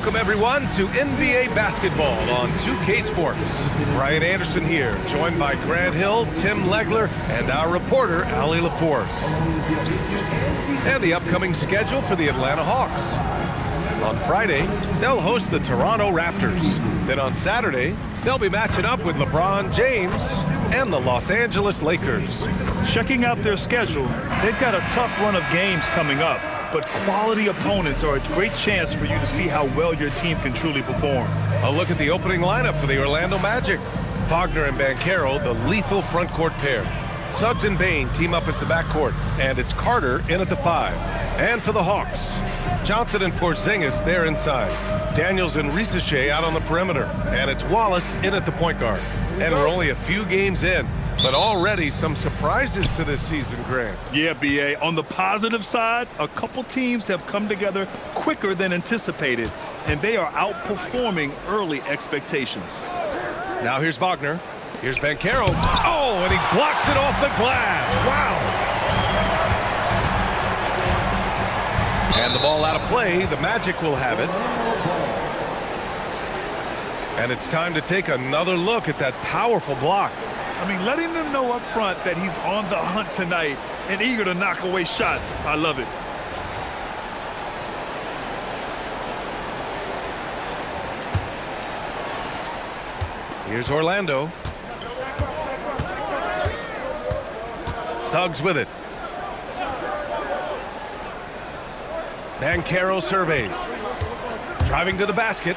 Welcome everyone to NBA basketball on 2K Sports. Brian Anderson here, joined by Grant Hill, Tim Legler, and our reporter, Allie LaForce. And the upcoming schedule for the Atlanta Hawks. On Friday, they'll host the Toronto Raptors. Then on Saturday, they'll be matching up with LeBron James and the Los Angeles Lakers. Checking out their schedule, they've got a tough run of games coming up, but quality opponents are a great chance for you to see how well your team can truly perform. A look at the opening lineup for the Orlando Magic. Wagner and Banchero, the lethal front court pair. Suggs and Bain team up as the backcourt, and it's Carter in at the 5. And for the Hawks, Johnson and Porzingis there inside. Daniels and Risache out on the perimeter, and it's Wallace in at the point guard. And we're only a few games in, but already some surprises to this season, Grant. Yeah, B.A. On the positive side, a couple teams have come together quicker than anticipated, and they are outperforming early expectations. Now here's Wagner. Here's Banchero. Oh, and he blocks it off the glass. Wow. And the ball out of play. The Magic will have it. And it's time to take another look at that powerful block. I mean, letting them know up front that he's on the hunt tonight and eager to knock away shots. I love it. Here's Orlando. Suggs with it. Banchero surveys. Driving to the basket.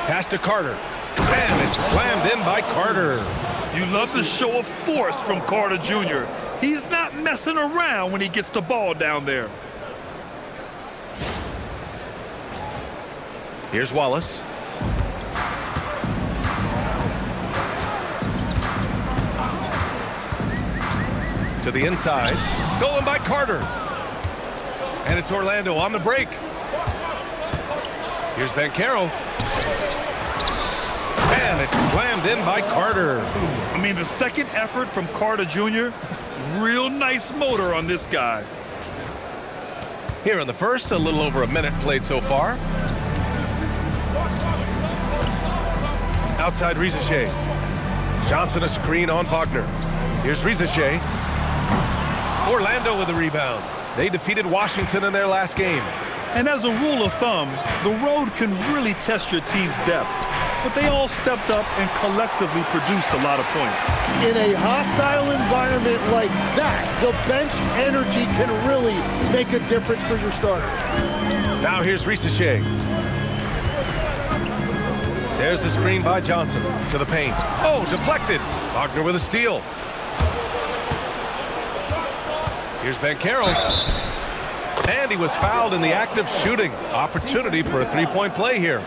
Pass to Carter. And it's slammed in by Carter. You love the show of force from Carter Jr. He's not messing around when he gets the ball down there. Here's Wallace. To the inside. Stolen by Carter. And it's Orlando on the break. Here's Banchero. And it's slammed in by Carter. I mean, the second effort from Carter Jr., real nice motor on this guy. Here in the first, a little over a minute played so far. Outside Risache. Johnson a screen on Wagner. Here's Risache. Orlando with the rebound. They defeated Washington in their last game. And as a rule of thumb, the road can really test your team's depth. But they all stepped up and collectively produced a lot of points. In a hostile environment like that, the bench energy can really make a difference for your starters. Now here's Risache. There's the screen by Johnson to the paint. Oh, deflected. Wagner with a steal. Here's Banchero. And he was fouled in the act of shooting. Opportunity for a three-point play here.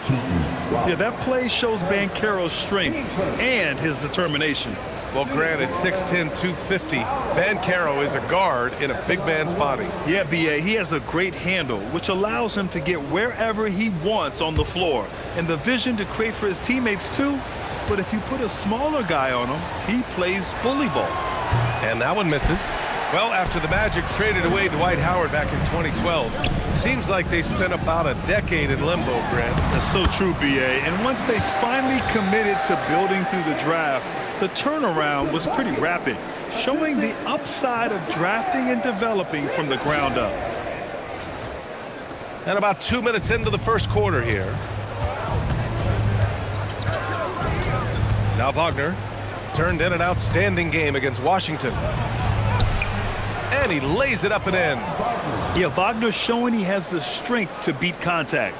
Yeah, that play shows Banchero's strength and his determination. Well, granted, 6'10", 250. Banchero is a guard in a big man's body. Yeah, B.A., he has a great handle, which allows him to get wherever he wants on the floor. And the vision to create for his teammates, too. But if you put a smaller guy on him, he plays bully ball. And that one misses. Well, after the Magic traded away Dwight Howard back in 2012, seems like they spent about a decade in limbo, Grant. That's so true, B.A. And once they finally committed to building through the draft, the turnaround was pretty rapid, showing the upside of drafting and developing from the ground up. And about 2 minutes into the first quarter here. Now Wagner turned in an outstanding game against Washington. And he lays it up and in. Yeah, Wagner's showing he has the strength to beat contact.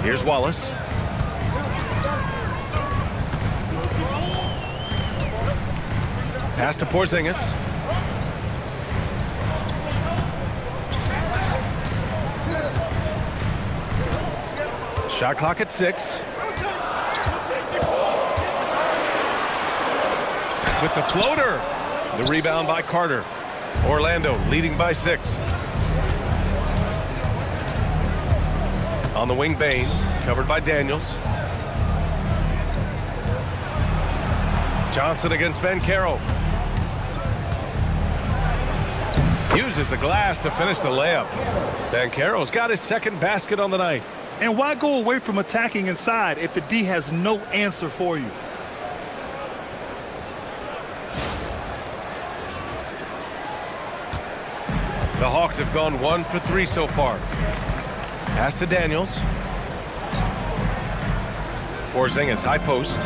Here's Wallace. Pass to Porzingis. Shot clock at 6. With the floater. The rebound by Carter. Orlando leading by 6. On the wing, Bain, covered by Daniels. Johnson against Banchero. Uses the glass to finish the layup. Banchero's got his second basket on the night. And why go away from attacking inside if the D has no answer for you? The Hawks have gone 1 for 3 so far. Pass to Daniels. Porzingis, high post.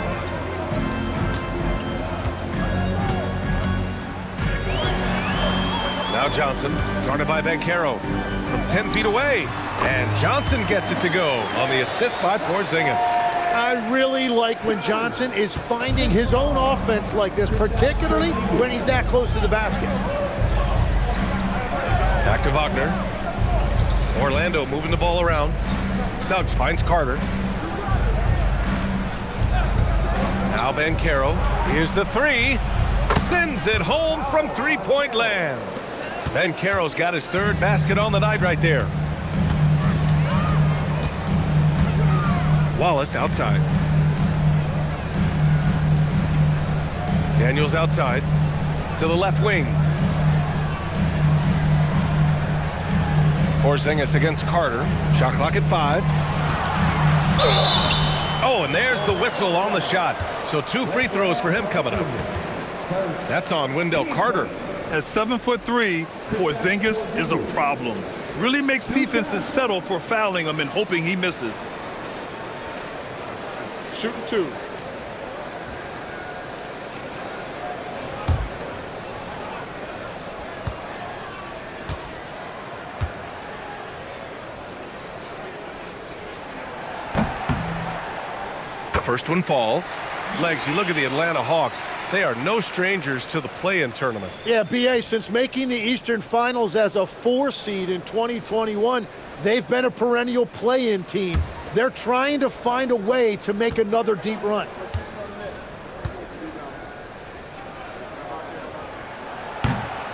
Now Johnson, guarded by Banchero from 10 feet away. And Johnson gets it to go on the assist by Porzingis. I really like when Johnson is finding his own offense like this, particularly when he's that close to the basket. Back to Wagner. Orlando moving the ball around. Suggs finds Carter. Now Banchero. Here's the three. Sends it home from three-point land. Banchero's got his third basket on the night right there. Wallace outside. Daniels outside to the left wing. Porzingis against Carter. Shot clock at 5. Oh, and there's the whistle on the shot. So 2 free throws for him coming up. That's on Wendell Carter. At 7'3", Porzingis is a problem. Really makes defenses settle for fouling him and hoping he misses. Shooting 2. The first one falls. Legs, you look at the Atlanta Hawks. They are no strangers to the play-in tournament. Yeah, BA, since making the Eastern Finals as a 4 seed in 2021, they've been a perennial play-in team. They're trying to find a way to make another deep run.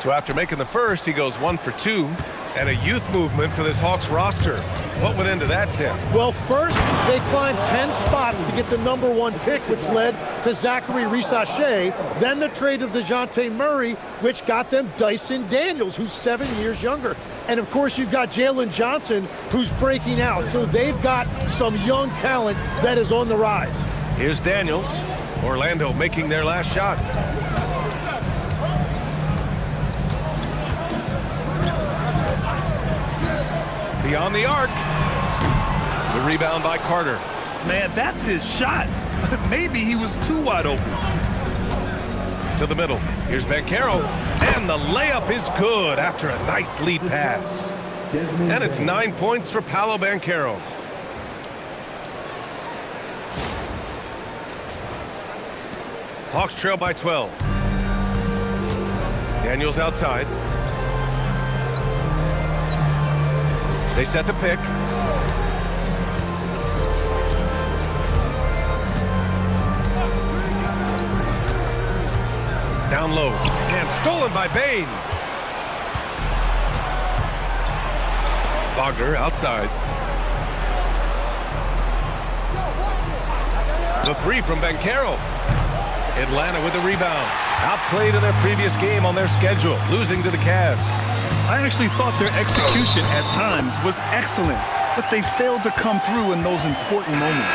So after making the first, he goes 1 for 2. And a youth movement for this Hawks roster. What went into that, Tim? Well, first, they climbed 10 spots to get the #1 pick, which led to Zachary Risache. Then the trade of DeJounte Murray, which got them Dyson Daniels, who's 7 years younger. And, of course, you've got Jalen Johnson, who's breaking out. So they've got some young talent that is on the rise. Here's Daniels. Orlando making their last shot. Beyond the arc. The rebound by Carter. Man, that's his shot. Maybe he was too wide open. To the middle. Here's Banchero. And the layup is good after a nice lead pass. And it's 9 points for Paolo Banchero. Hawks trail by 12. Daniels outside. They set the pick. Down low. And stolen by Bane. Wagner outside. The three from Banchero. Atlanta with the rebound. Outplayed in their previous game on their schedule, losing to the Cavs. I actually thought their execution at times was excellent, but they failed to come through in those important moments.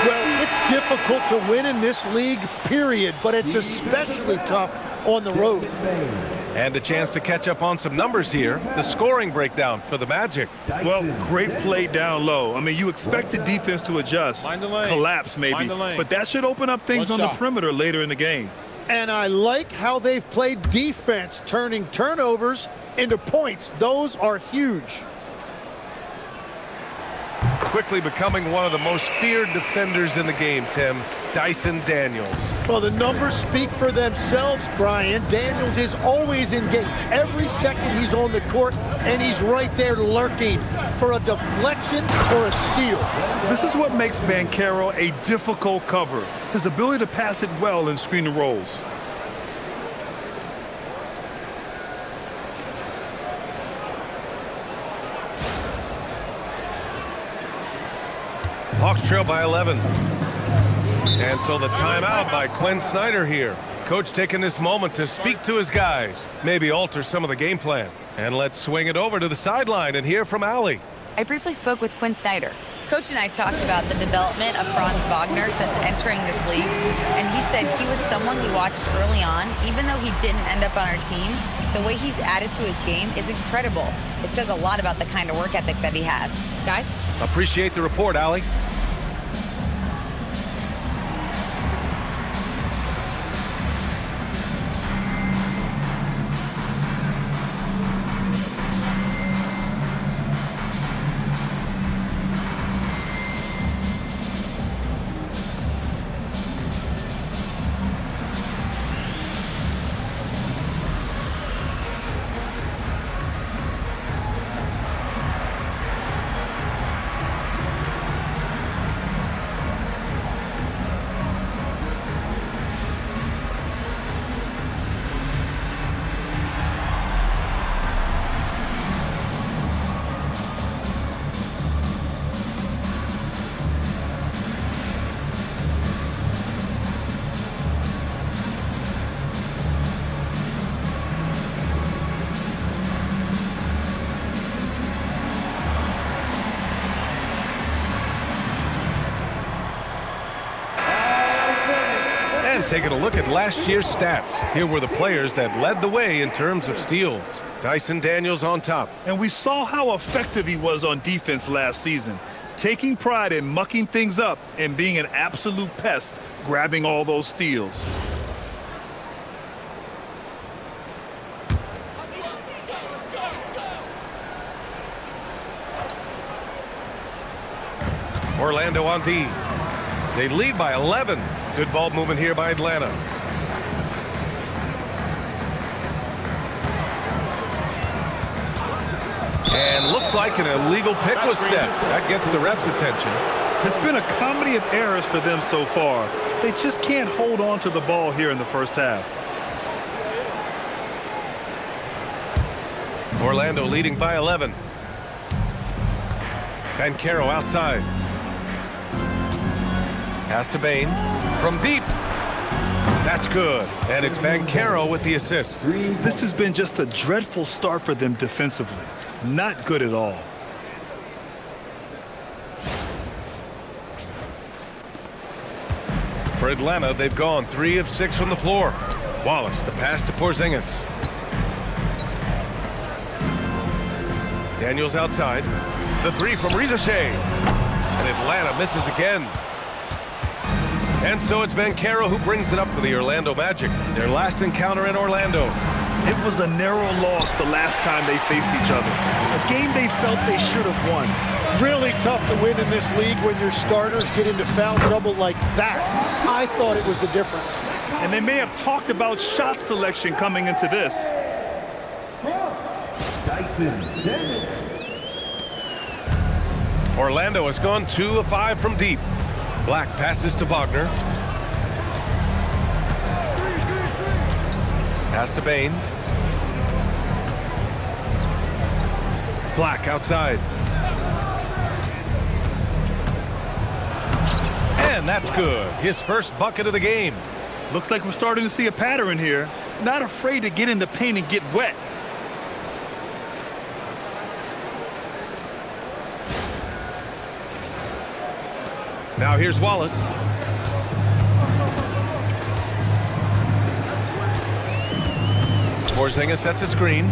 Well, it's difficult to win in this league, period, but it's especially tough on the road. And a chance to catch up on some numbers here. The scoring breakdown for the Magic. Well, great play down low. I mean, you expect the defense to adjust, collapse maybe, but that should open up things on the perimeter later in the game. And I like how they've played defense, turning turnovers into points. Those are huge. Quickly becoming one of the most feared defenders in the game, Tim. Dyson Daniels. Well, the numbers speak for themselves, Brian. Daniels is always engaged. Every second he's on the court, and he's right there lurking for a deflection or a steal. This is what makes Banchero a difficult cover. His ability to pass it well in screen and rolls. Hawks trail by 11. And so the timeout by Quinn Snyder here. Coach taking this moment to speak to his guys, maybe alter some of the game plan. And let's swing it over to the sideline and hear from Allie. I briefly spoke with Quinn Snyder. Coach and I talked about the development of Franz Wagner since entering this league, and he said he was someone we watched early on. Even though he didn't end up on our team, the way he's added to his game is incredible. It says a lot about the kind of work ethic that he has. Guys? Appreciate the report, Allie. Taking a look at last year's stats. Here were the players that led the way in terms of steals. Dyson Daniels on top. And we saw how effective he was on defense last season, taking pride in mucking things up and being an absolute pest, grabbing all those steals. Orlando on D. They lead by 11. Good ball movement here by Atlanta. And looks like an illegal pick was set. That gets the ref's attention. It's been a comedy of errors for them so far. They just can't hold on to the ball here in the first half. Orlando leading by 11. Banchero outside. Pass to Bain. From deep. That's good. And it's Banchero with the assist. This has been just a dreadful start for them defensively. Not good at all. For Atlanta, they've gone 3 of 6 from the floor. Wallace, the pass to Porzingis. Daniels outside. The 3 from Rizashea. And Atlanta misses again. And so it's Banchero who brings it up for the Orlando Magic. Their last encounter in Orlando. It was a narrow loss the last time they faced each other. A game they felt they should have won. Really tough to win in this league when your starters get into foul trouble like that. I thought it was the difference. And they may have talked about shot selection coming into this. Orlando has gone 2 of 5 from deep. Black passes to Wagner. Pass to Bain. Black outside. And that's good. His first bucket of the game. Looks like we're starting to see a pattern here. Not afraid to get in the paint and get wet. Now here's Wallace. Porzingis sets a screen.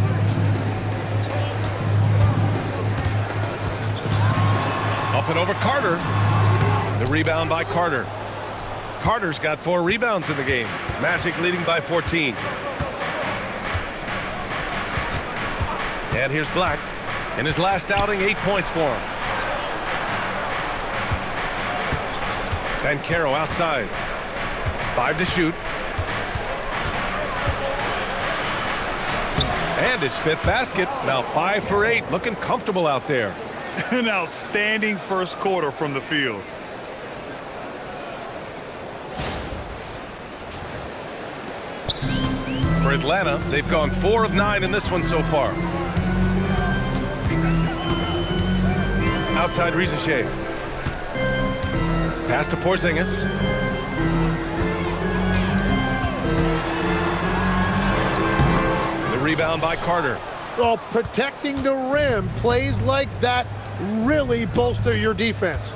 Up and over Carter. The rebound by Carter. Carter's got 4 rebounds in the game. Magic leading by 14. And here's Black. In his last outing, 8 points for him. Banchero outside. 5 to shoot. And his 5th basket. Now 5 for 8. Looking comfortable out there. An outstanding first quarter from the field. For Atlanta, they've gone 4 of 9 in this one so far. Outside Rizashea. Pass to Porzingis. rebound by Carter. Well, protecting the rim, plays like that really bolster your defense.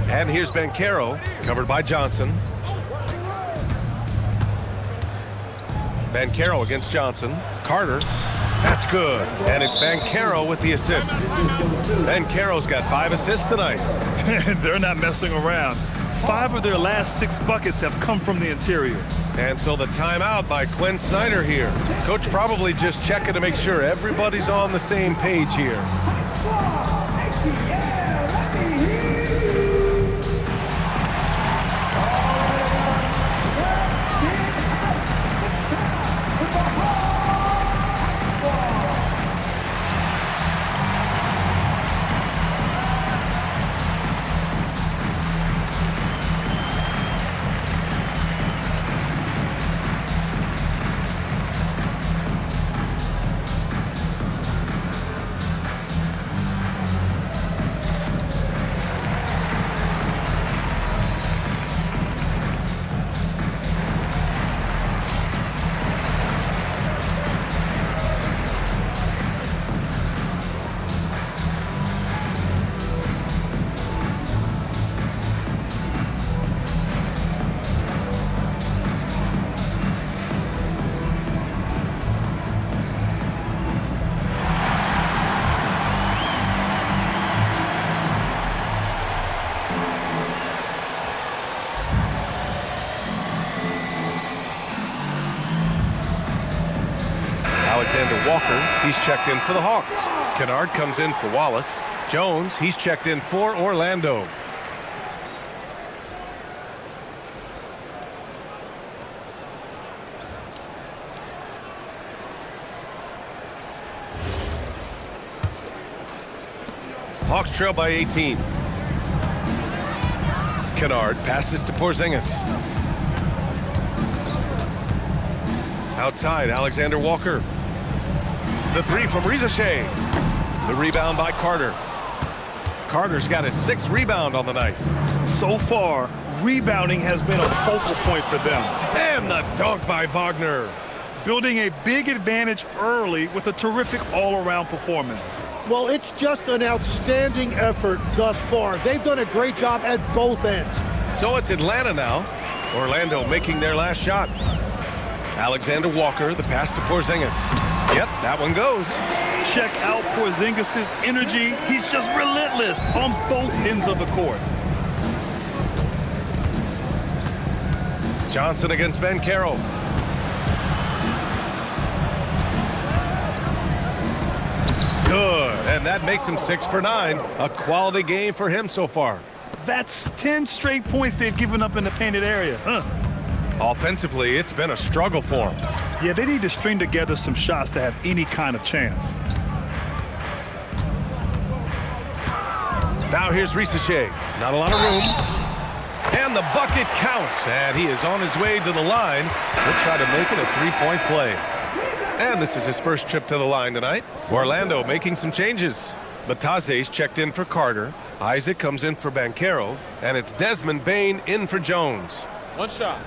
And here's Banchero, covered by Johnson. Banchero against Johnson. Carter, that's good. And it's Banchero with the assist. Banchero's got 5 assists tonight. They're not messing around. 5 of their last 6 buckets have come from the interior. And so the timeout by Quinn Snyder here. Coach probably just checking to make sure everybody's on the same page here. Walker, he's checked in for the Hawks. Kennard comes in for Wallace. Jones, he's checked in for Orlando. Hawks trail by 18. Kennard passes to Porzingis. Outside, Alexander Walker. The 3 from Rizachet. The rebound by Carter. Carter's got his 6th rebound on the night. So far, rebounding has been a focal point for them. And the dunk by Wagner. Building a big advantage early with a terrific all-around performance. Well, it's just an outstanding effort thus far. They've done a great job at both ends. So it's Atlanta now. Orlando making their last shot. Alexander Walker, the pass to Porzingis. Yep, that one goes. Check out Porzingis' energy. He's just relentless on both ends of the court. Johnson against Banchero. Good, and that makes him 6 for 9. A quality game for him so far. That's 10 straight points they've given up in the painted area. Offensively, it's been a struggle for them. Yeah, they need to string together some shots to have any kind of chance. Now here's Rizachet. Not a lot of room. And the bucket counts. And he is on his way to the line. He'll try to make it a 3-point play. And this is his first trip to the line tonight. Orlando making some changes. Bataze's checked in for Carter. Isaac comes in for Banchero. And it's Desmond Bane in for Jones. One shot.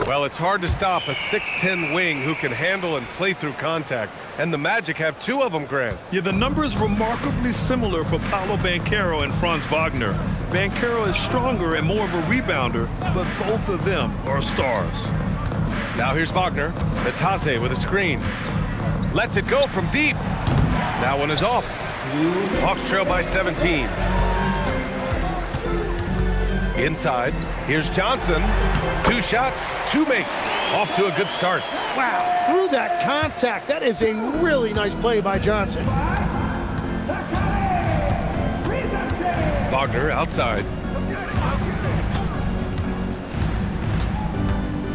Well, it's hard to stop a 6'10 wing who can handle and play through contact. And the Magic have 2 of them, Grant. Yeah, the numbers remarkably similar for Paolo Banchero and Franz Wagner. Banchero is stronger and more of a rebounder, but both of them are stars. Now here's Wagner. Bataze with a screen. Lets it go from deep. That one is off. Hawks trail by 17. Inside, here's Johnson. 2 shots, 2 makes. Off to a good start. Wow, through that contact, that is a really nice play by Johnson. Wagner outside.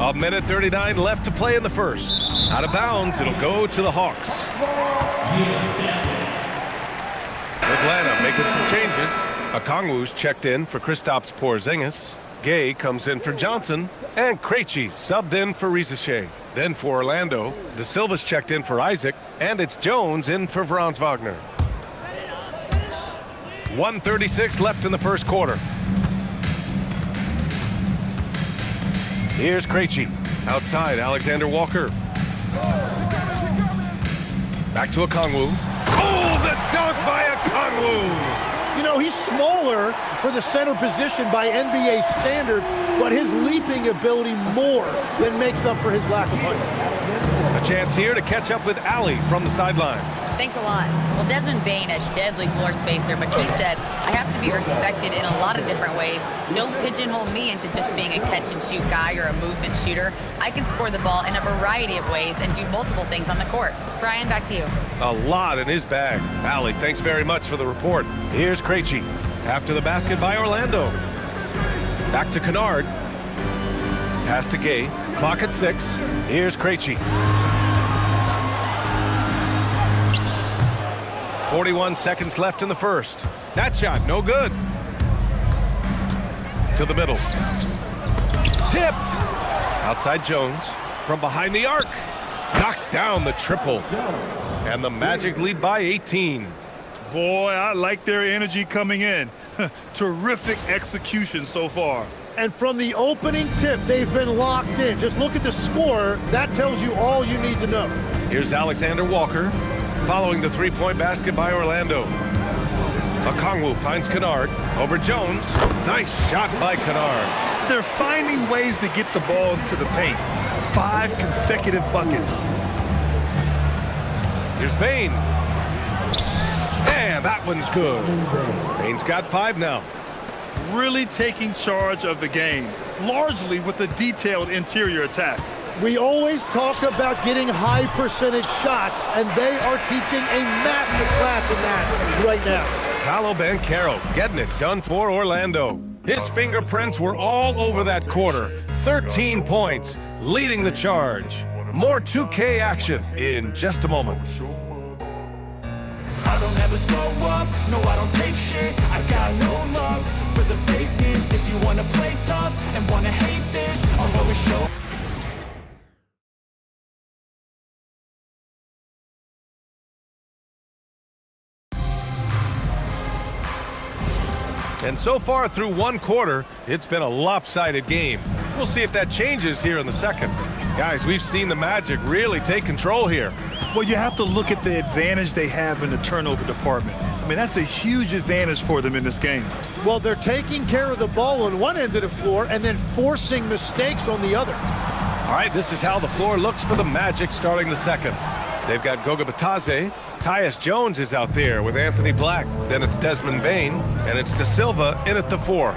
A minute 39 left to play in the first. Out of bounds, it'll go to the Hawks. Atlanta making some changes. Okongwu's checked in for Kristaps Porzingis. Gay comes in for Johnson, and Krejci subbed in for Risache. Then for Orlando, De Silva's checked in for Isaac, and it's Jones in for Franz Wagner. 1:36 left in the first quarter. Here's Krejci. Outside, Alexander Walker. Back to Okongwu. Oh, the dunk by Okongwu! You know, he's smaller for the center position by NBA standard, but his leaping ability more than makes up for his lack of height. A chance here to catch up with Allie from the sideline. Thanks a lot. Well, Desmond Bane, a deadly floor spacer, but he said, I have to be respected in a lot of different ways. Don't pigeonhole me into just being a catch-and-shoot guy or a movement shooter. I can score the ball in a variety of ways and do multiple things on the court. Brian, back to you. A lot in his bag. Allie, thanks very much for the report. Here's Krejci. After the basket by Orlando. Back to Kennard. Pass to Gay. Clock at 6. Here's Krejci. 41 seconds left in the first. That shot, no good. To the middle. Tipped. Outside Jones. From behind the arc. Knocks down the triple. And the Magic lead by 18. Boy, I like their energy coming in. Terrific execution so far. And from the opening tip, they've been locked in. Just look at the score. That tells you all you need to know. Here's Alexander Walker. Following the three-point basket by Orlando. Okongwu finds Kennard over Jones. Nice shot by Kennard. They're finding ways to get the ball into the paint. 5 consecutive buckets. Here's Bane. And that one's good. Bane's got 5 now. Really taking charge of the game, largely with a detailed interior attack. We always talk about getting high percentage shots, and they are teaching a massive class in that right now. Paolo Banchero getting it done for Orlando. His fingerprints were all over that quarter. 13 points, leading the charge. More 2K action in just a moment. I don't ever slow up, no I don't take shit. I got no love for the fakeness. If you wanna play tough and wanna hate this, I'll always show. And so far through one quarter, it's been a lopsided game. We'll see if that changes here in the second. Guys, we've seen the Magic really take control here. Well, you have to look at the advantage they have in the turnover department. I mean, that's a huge advantage for them in this game. Well, they're taking care of the ball on one end of the floor and then forcing mistakes on the other. All right, this is how the floor looks for the Magic starting the second. They've got Goga Bitadze. Tyus Jones is out there with Anthony Black. Then it's Desmond Bane, and it's De Silva in at the 4.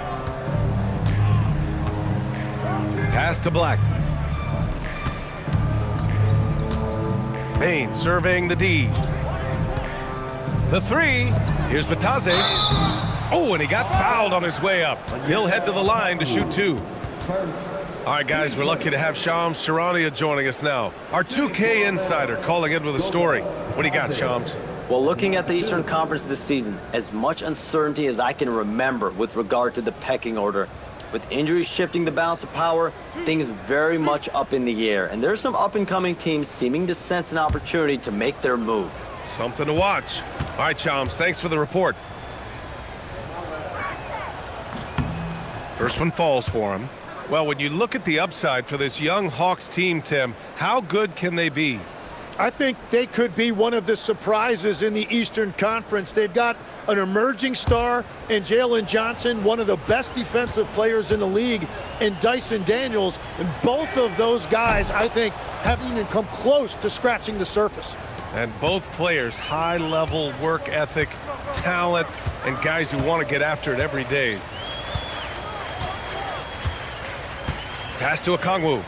Pass to Black. Bane serving the D. The 3. Here's Bitadze. Oh, and he got fouled on his way up. He'll head to the line to shoot 2. All right, guys, we're lucky to have Shams Charania joining us now. Our 2K insider calling in with a story. What do you got, Shams? Well, looking at the Eastern Conference this season, as much uncertainty as I can remember with regard to the pecking order. With injuries shifting the balance of power, things very much up in the air. And there's some up-and-coming teams seeming to sense an opportunity to make their move. Something to watch. All right, Shams, thanks for the report. First one falls for him. Well, when you look at the upside for this young Hawks team, Tim, how good can they be? I think they could be one of the surprises in the Eastern Conference. They've got an emerging star in Jalen Johnson, one of the best defensive players in the league, and Dyson Daniels. And both of those guys, I think, haven't even come close to scratching the surface. And both players, high-level work ethic, talent, and guys who want to get after it every day. Pass to Okongwu.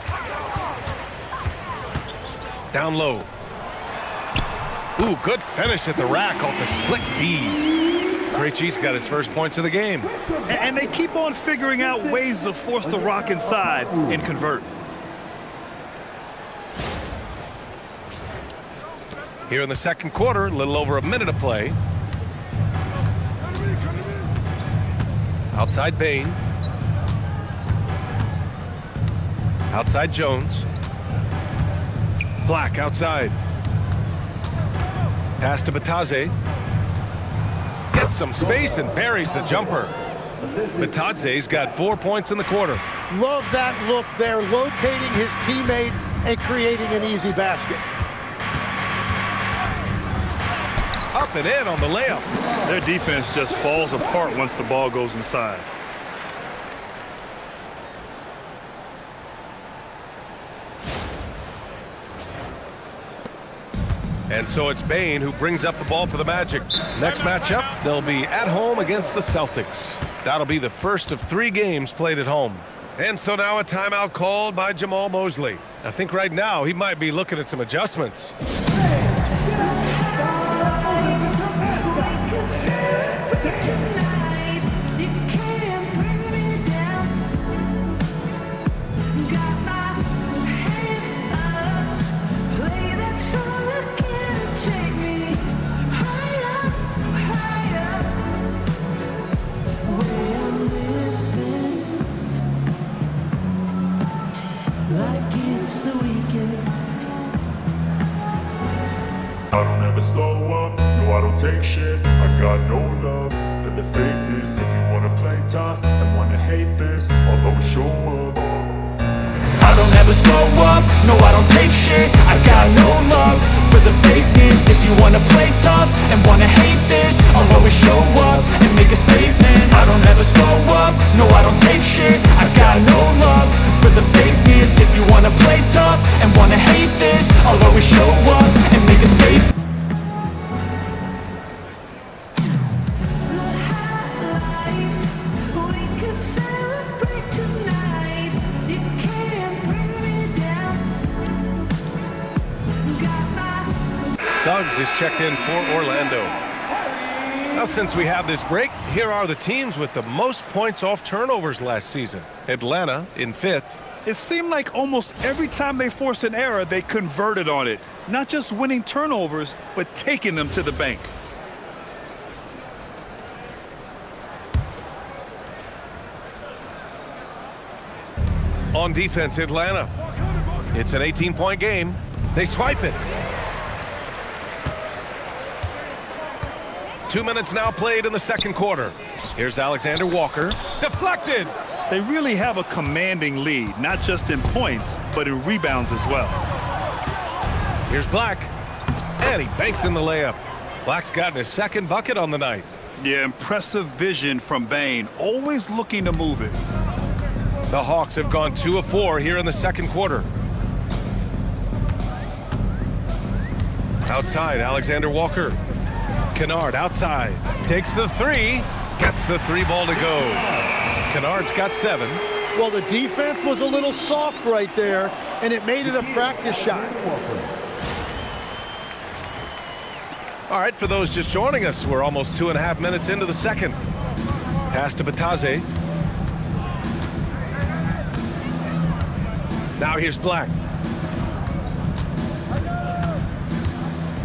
Down low. Ooh, good finish at the rack off the slick feed. Krejci's got his first points of the game. And they keep on figuring out ways to force the rock inside and convert. Here in the second quarter, a little over a minute of play. Outside Bane. Outside Jones. Black outside. Pass to Batadze. Gets some space and buries the jumper. Batadze's got 4 points in the quarter. Love that look there, locating his teammate and creating an easy basket. Up and in on the layup. Their defense just falls apart once the ball goes inside. And so it's Bane who brings up the ball for the Magic. Next matchup, they'll be at home against the Celtics. That'll be the first of 3 games played at home. And so now a timeout called by Jamal Mosley. I think right now he might be looking at some adjustments. I don't ever slow up, no I don't take shit. I got no love for the fakeness. If you wanna play tough and wanna hate this, I'll always show up. I don't ever slow up, no I don't take shit. I got no love for the fakeness. If you wanna play tough and wanna hate this, I'll always show up and make a statement. I don't ever slow up, no I don't take shit. I got no love for the fakeness. If you wanna play tough and wanna hate this, I'll always show up and make a statement. Suggs is checked in for Orlando. Now, since we have this break, here are the teams with the most points off turnovers last season. Atlanta in 5th. It seemed like almost every time they forced an error, they converted on it. Not just winning turnovers, but taking them to the bank. On defense, Atlanta. It's an 18-point game. They swipe it. 2 minutes now played in the second quarter. Here's Alexander Walker. Deflected. They really have a commanding lead, not just in points, but in rebounds as well. Here's Black. And he banks in the layup. Black's gotten his second bucket on the night. Yeah, impressive vision from Bane, always looking to move it. The Hawks have gone 2 of 4 here in the second quarter. Outside, Alexander Walker. Kennard outside. Takes the 3. Gets the 3 ball to go. Kennard's got 7. Well, the defense was a little soft right there, and it made it a practice shot. All right, for those just joining us, we're almost 2.5 minutes into the second. Pass to Batadze. Now here's Black.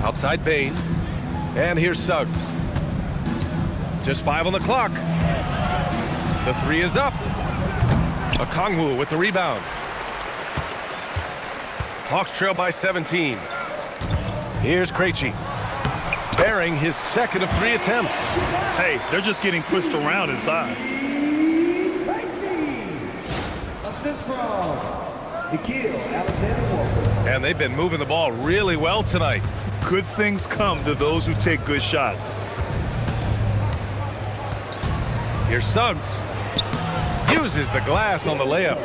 Outside Bane. And here's Suggs. Just 5 on the clock. The 3 is up. Okongwu with the rebound. Hawks trail by 17. Here's Krejci. Bearing his second of 3 attempts. Hey, they're just getting pushed around inside. Assist from Alexander Walker. And they've been moving the ball really well tonight. Good things come to those who take good shots. Here's Suggs. Uses the glass on the layup.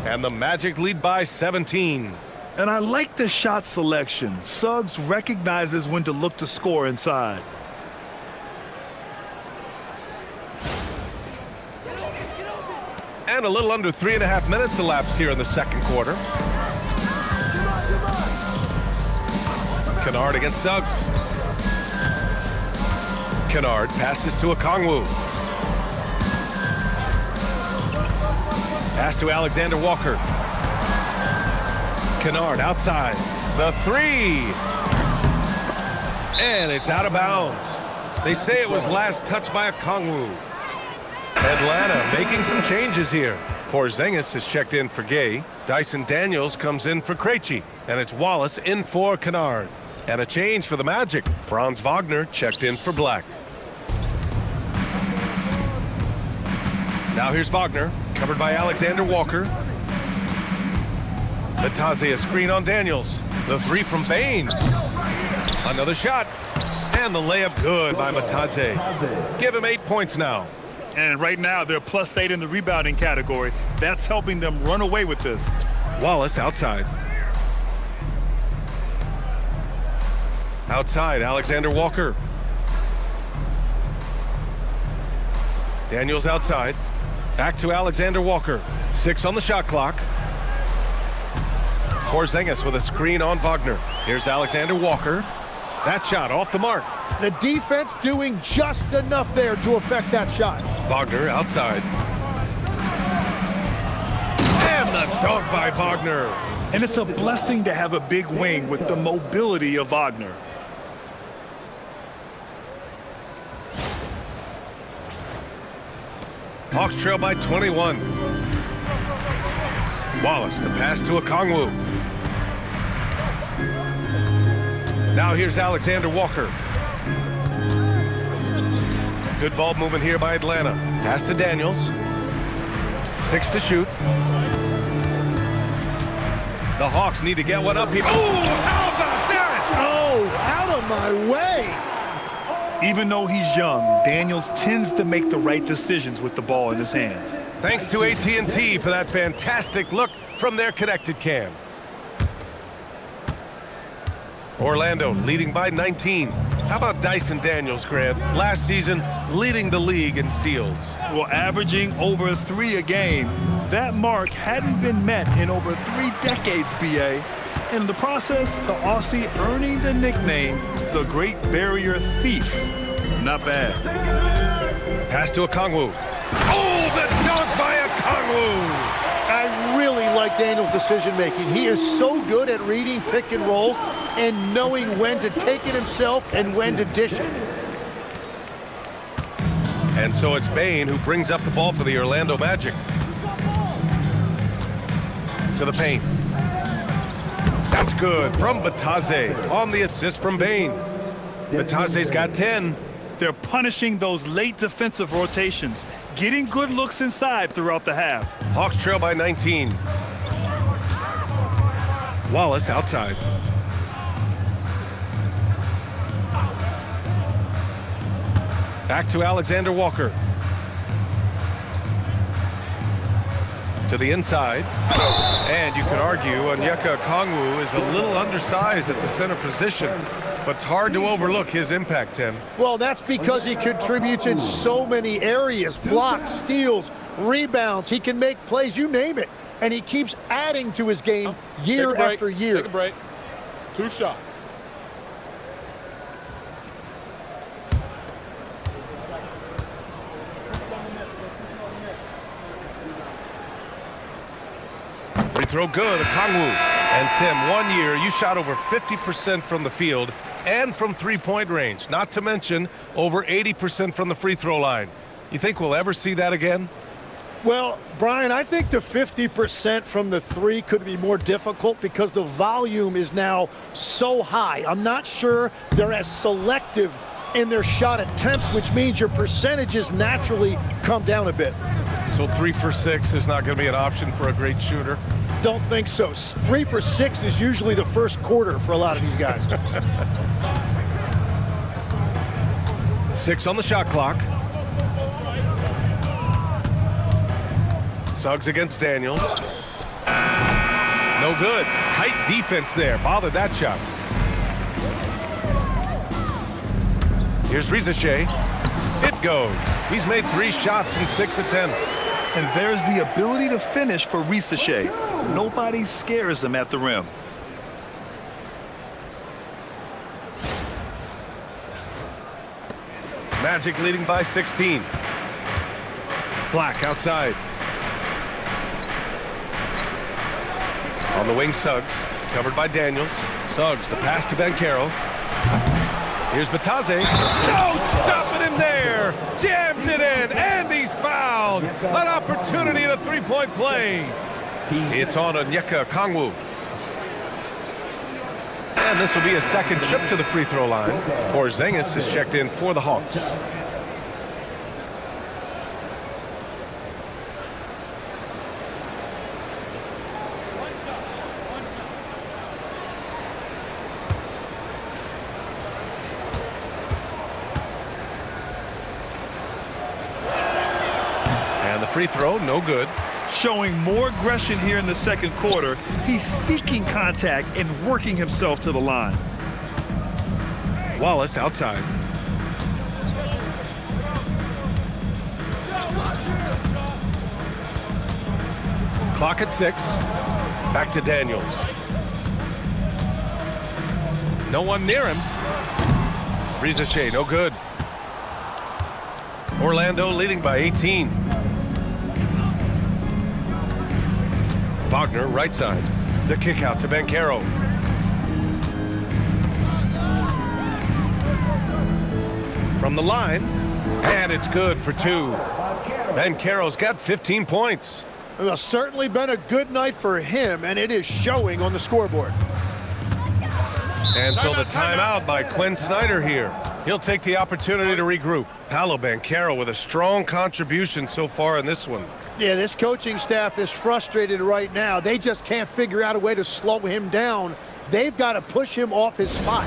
And the Magic lead by 17. And I like the shot selection. Suggs recognizes when to look to score inside. And a little under 3.5 minutes elapsed here in the second quarter. Kennard against Suggs. Kennard passes to Okongwu. Pass to Alexander Walker. Kennard outside. The 3. And it's out of bounds. They say it was last touched by Okongwu. Atlanta making some changes here. Porzingis is checked in for Gay. Dyson Daniels comes in for Krejci, and it's Wallace in for Kennard. And a change for the Magic. Franz Wagner checked in for Black. Now here's Wagner, covered by Alexander Walker. Batase a screen on Daniels. The three from Bane. Another shot. And the layup good by Batase. Give him 8 points now. And right now, they're +8 in the rebounding category. That's helping them run away with this. Wallace outside. Outside, Alexander Walker. Daniels outside. Back to Alexander Walker. 6 on the shot clock. Porzingis with a screen on Wagner. Here's Alexander Walker. That shot off the mark. The defense doing just enough there to affect that shot. Wagner outside. And the dunk by Wagner. And it's a blessing to have a big wing with the mobility of Wagner. Hawks trail by 21. Wallace, the pass to Okongwu. Now here's Alexander Walker. Good ball movement here by Atlanta. Pass to Daniels. 6 to shoot. The Hawks need to get one up here. Oh, how about that? Oh, out of my way. Even though he's young, Daniels tends to make the right decisions with the ball in his hands. Thanks to AT&T for that fantastic look from their connected cam. Orlando leading by 19. How about Dyson Daniels, Grant? Last season, leading the league in steals. Well, averaging over 3 a game. That mark hadn't been met in over 3 decades, BA. In the process, the Aussie earning the nickname, the Great Barrier Thief. Not bad. Pass to Okongwu. Oh, the dunk by Okongwu! I really like Daniels' decision-making. He is so good at reading pick and rolls and knowing when to take it himself and when to dish it. And so it's Bane who brings up the ball for the Orlando Magic. To the paint. That's good from Batase on the assist from Bane. Batase's got 10. They're punishing those late defensive rotations, getting good looks inside throughout the half. Hawks trail by 19. Wallace outside. Back to Alexander Walker. To the inside. And you could argue Onyeka Okongwu is a little undersized at the center position, but it's hard to overlook his impact, Tim. Well, that's because he contributes in so many areas. Blocks, steals, rebounds. He can make plays, you name it. And he keeps adding to his game year after year. Take a break. 2 shots. Free throw good, Okongwu. And Tim, 1 year, you shot over 50% from the field and from three-point range. Not to mention over 80% from the free throw line. You think we'll ever see that again? Well, Brian, I think the 50% from the three could be more difficult because the volume is now so high. I'm not sure they're as selective in their shot attempts, which means your percentages naturally come down a bit. So 3 for 6 is not going to be an option for a great shooter? Don't think so. 3 for 6 is usually the first quarter for a lot of these guys. 6 on the shot clock. Suggs against Daniels. No good. Tight defense there. Bothered that shot. Here's Risache. It goes. He's made 3 shots in 6 attempts. And there's the ability to finish for Risache. Nobody scares him at the rim. Magic leading by 16. Black outside. On the wing, Suggs. Covered by Daniels. Suggs, the pass to Banchero. Here's Batase. No, stopping him there. Jams it in, and he's fouled. An opportunity at a three-point play. It's on Onyeka Okongwu. And this will be a second trip to the free throw line. Porzingis is checked in for the Hawks. And the free throw, no good. Showing more aggression here in the second quarter. He's seeking contact and working himself to the line. Wallace outside. Clock at 6. Back to Daniels. No one near him. Rizachet, no good. Orlando leading by 18. Wagner, right side. The kick out to Banchero. From the line, and it's good for 2. Banchero's got 15 points. Well, certainly been a good night for him, and it is showing on the scoreboard. And so the timeout by Quinn Snyder here. He'll take the opportunity to regroup. Paolo Banchero with a strong contribution so far in this one. Yeah, this coaching staff is frustrated right now. They just can't figure out a way to slow him down. They've got to push him off his spot.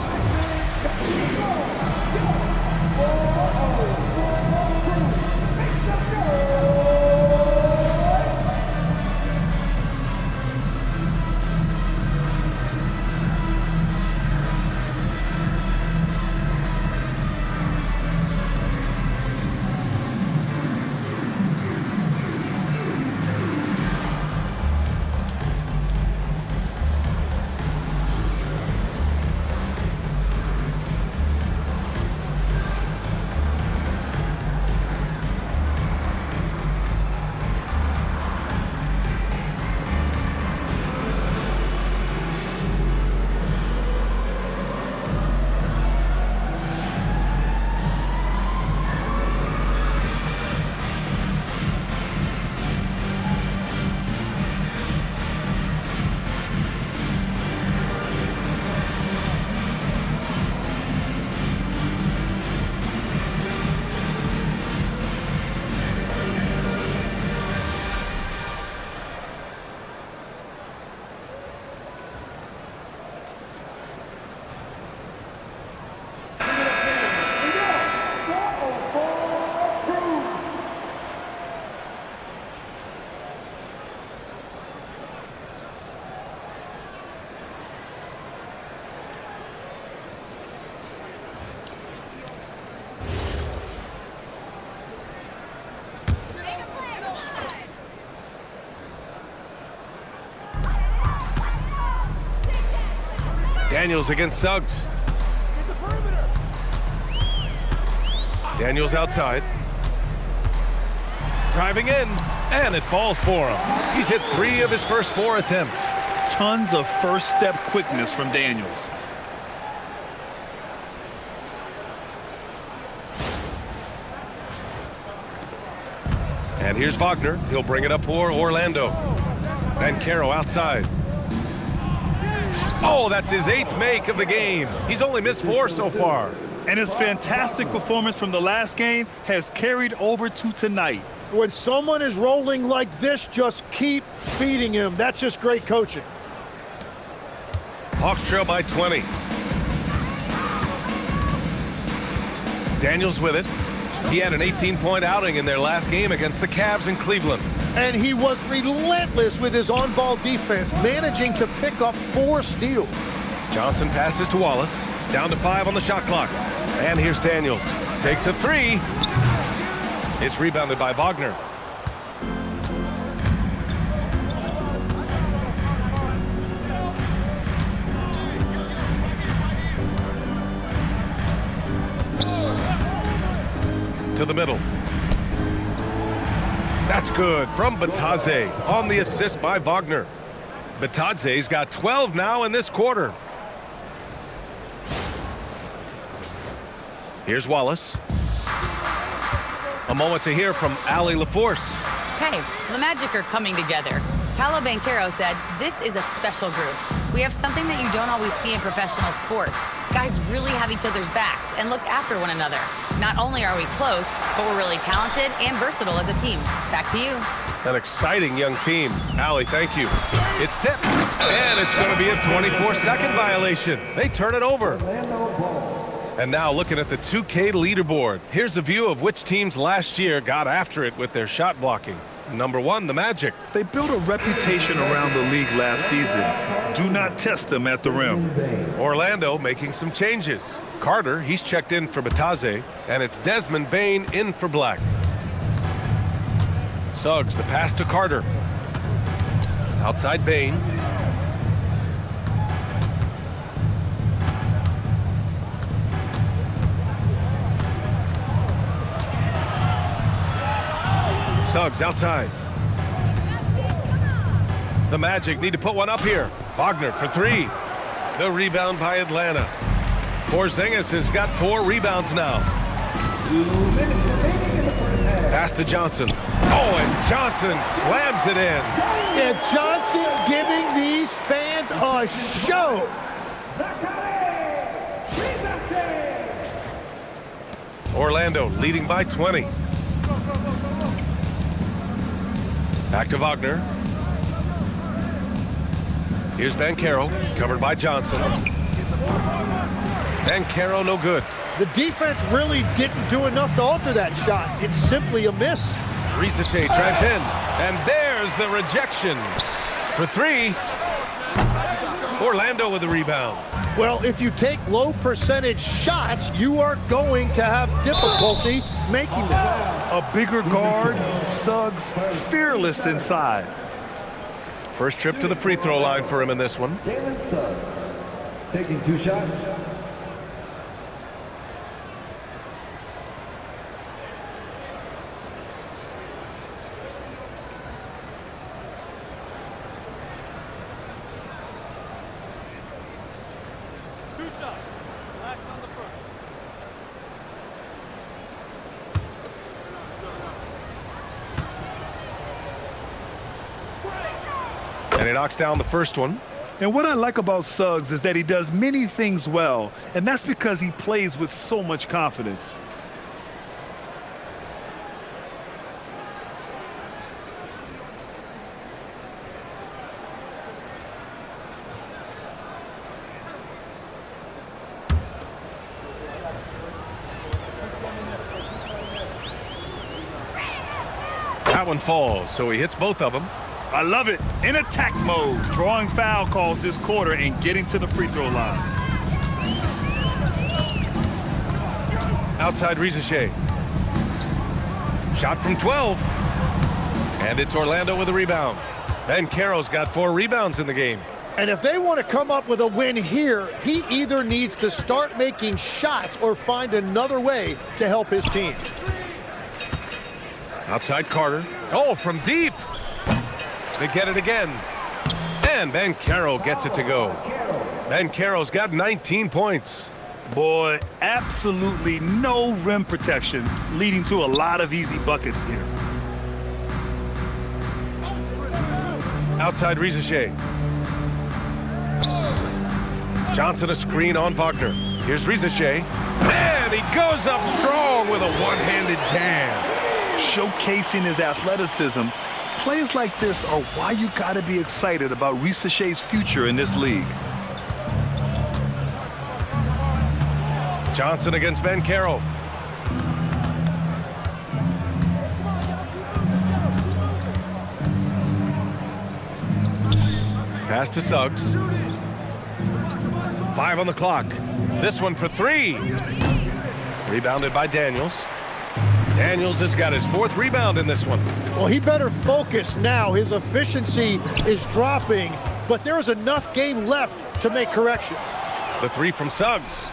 Daniels against Suggs. Daniels outside. Driving in, and it falls for him. He's hit 3 of his first 4 attempts. Tons of first step quickness from Daniels. And here's Wagner. He'll bring it up for Orlando. Banchero outside. Oh, that's his 8th make of the game. He's only missed 4 so far. And his fantastic performance from the last game has carried over to tonight. When someone is rolling like this, just keep feeding him. That's just great coaching. Hawks trail by 20. Daniels with it. He had an 18-point outing in their last game against the Cavs in Cleveland. And he was relentless with his on-ball defense, managing to pick up 4 steals. Johnson passes to Wallace. Down to 5 on the shot clock. And here's Daniels. Takes a 3. It's rebounded by Wagner. To the middle. That's good from Batadze on the assist by Wagner. Batadze's got 12 now in this quarter. Here's Wallace. A moment to hear from Allie LaForce. Okay, the Magic are coming together. Paolo Banchero said, "This is a special group. We have something that you don't always see in professional sports. Guys really have each other's backs and look after one another. Not only are we close, but we're really talented and versatile as a team." Back to you. An exciting young team. Allie, thank you. It's tipped, and it's going to be a 24-second violation. They turn it over. And now looking at the 2K leaderboard, here's a view of which teams last year got after it with their shot blocking. Number 1, the Magic. They built a reputation around the league last season. Do not test them at the rim. Orlando making some changes. Carter, he's checked in for Batase, and it's Desmond Bane in for Black. Suggs, the pass to Carter. Outside Bane. Suggs outside. The Magic need to put one up here. Wagner for 3. The rebound by Atlanta. Porzingis has got 4 rebounds now. 2 minutes remaining in the first half. Pass to Johnson. Oh, and Johnson slams it in. And Johnson giving these fans a show. Orlando leading by 20. Back to Wagner. Here's Banchero, covered by Johnson. Banchero no good. The defense really didn't do enough to alter that shot. It's simply a miss. Ricochet drives in, and there's the rejection. For 3, Orlando with the rebound. Well, if you take low percentage shots, you are going to have difficulty making them. A bigger guard, Suggs fearless inside. First trip to the free throw line for him in this one. Jalen Suggs taking 2 shots. And he knocks down the first one. And what I like about Suggs is that he does many things well, and that's because he plays with so much confidence. That one falls, so he hits both of them. I love it. In attack mode, drawing foul calls this quarter and getting to the free throw line. Outside Ricochet. Shot from 12. And it's Orlando with a rebound. Banchero's got 4 rebounds in the game. And if they want to come up with a win here, he either needs to start making shots or find another way to help his team. Outside Carter. Oh, from deep. They get it again. And Banchero gets it to go. Banchero's got 19 points. Boy, absolutely no rim protection, leading to a lot of easy buckets here. Outside Ricochet. Johnson a screen on Wagner. Here's Ricochet. And he goes up strong with a one-handed jam. Showcasing his athleticism, plays like this are why you got to be excited about Ricochet's future in this league. Johnson against Banchero. Pass to Suggs. 5 on the clock. This one for 3. Rebounded by Daniels. Daniels has got his 4th rebound in this one. Well, he better focus now. His efficiency is dropping, but there is enough game left to make corrections. The 3 from Suggs.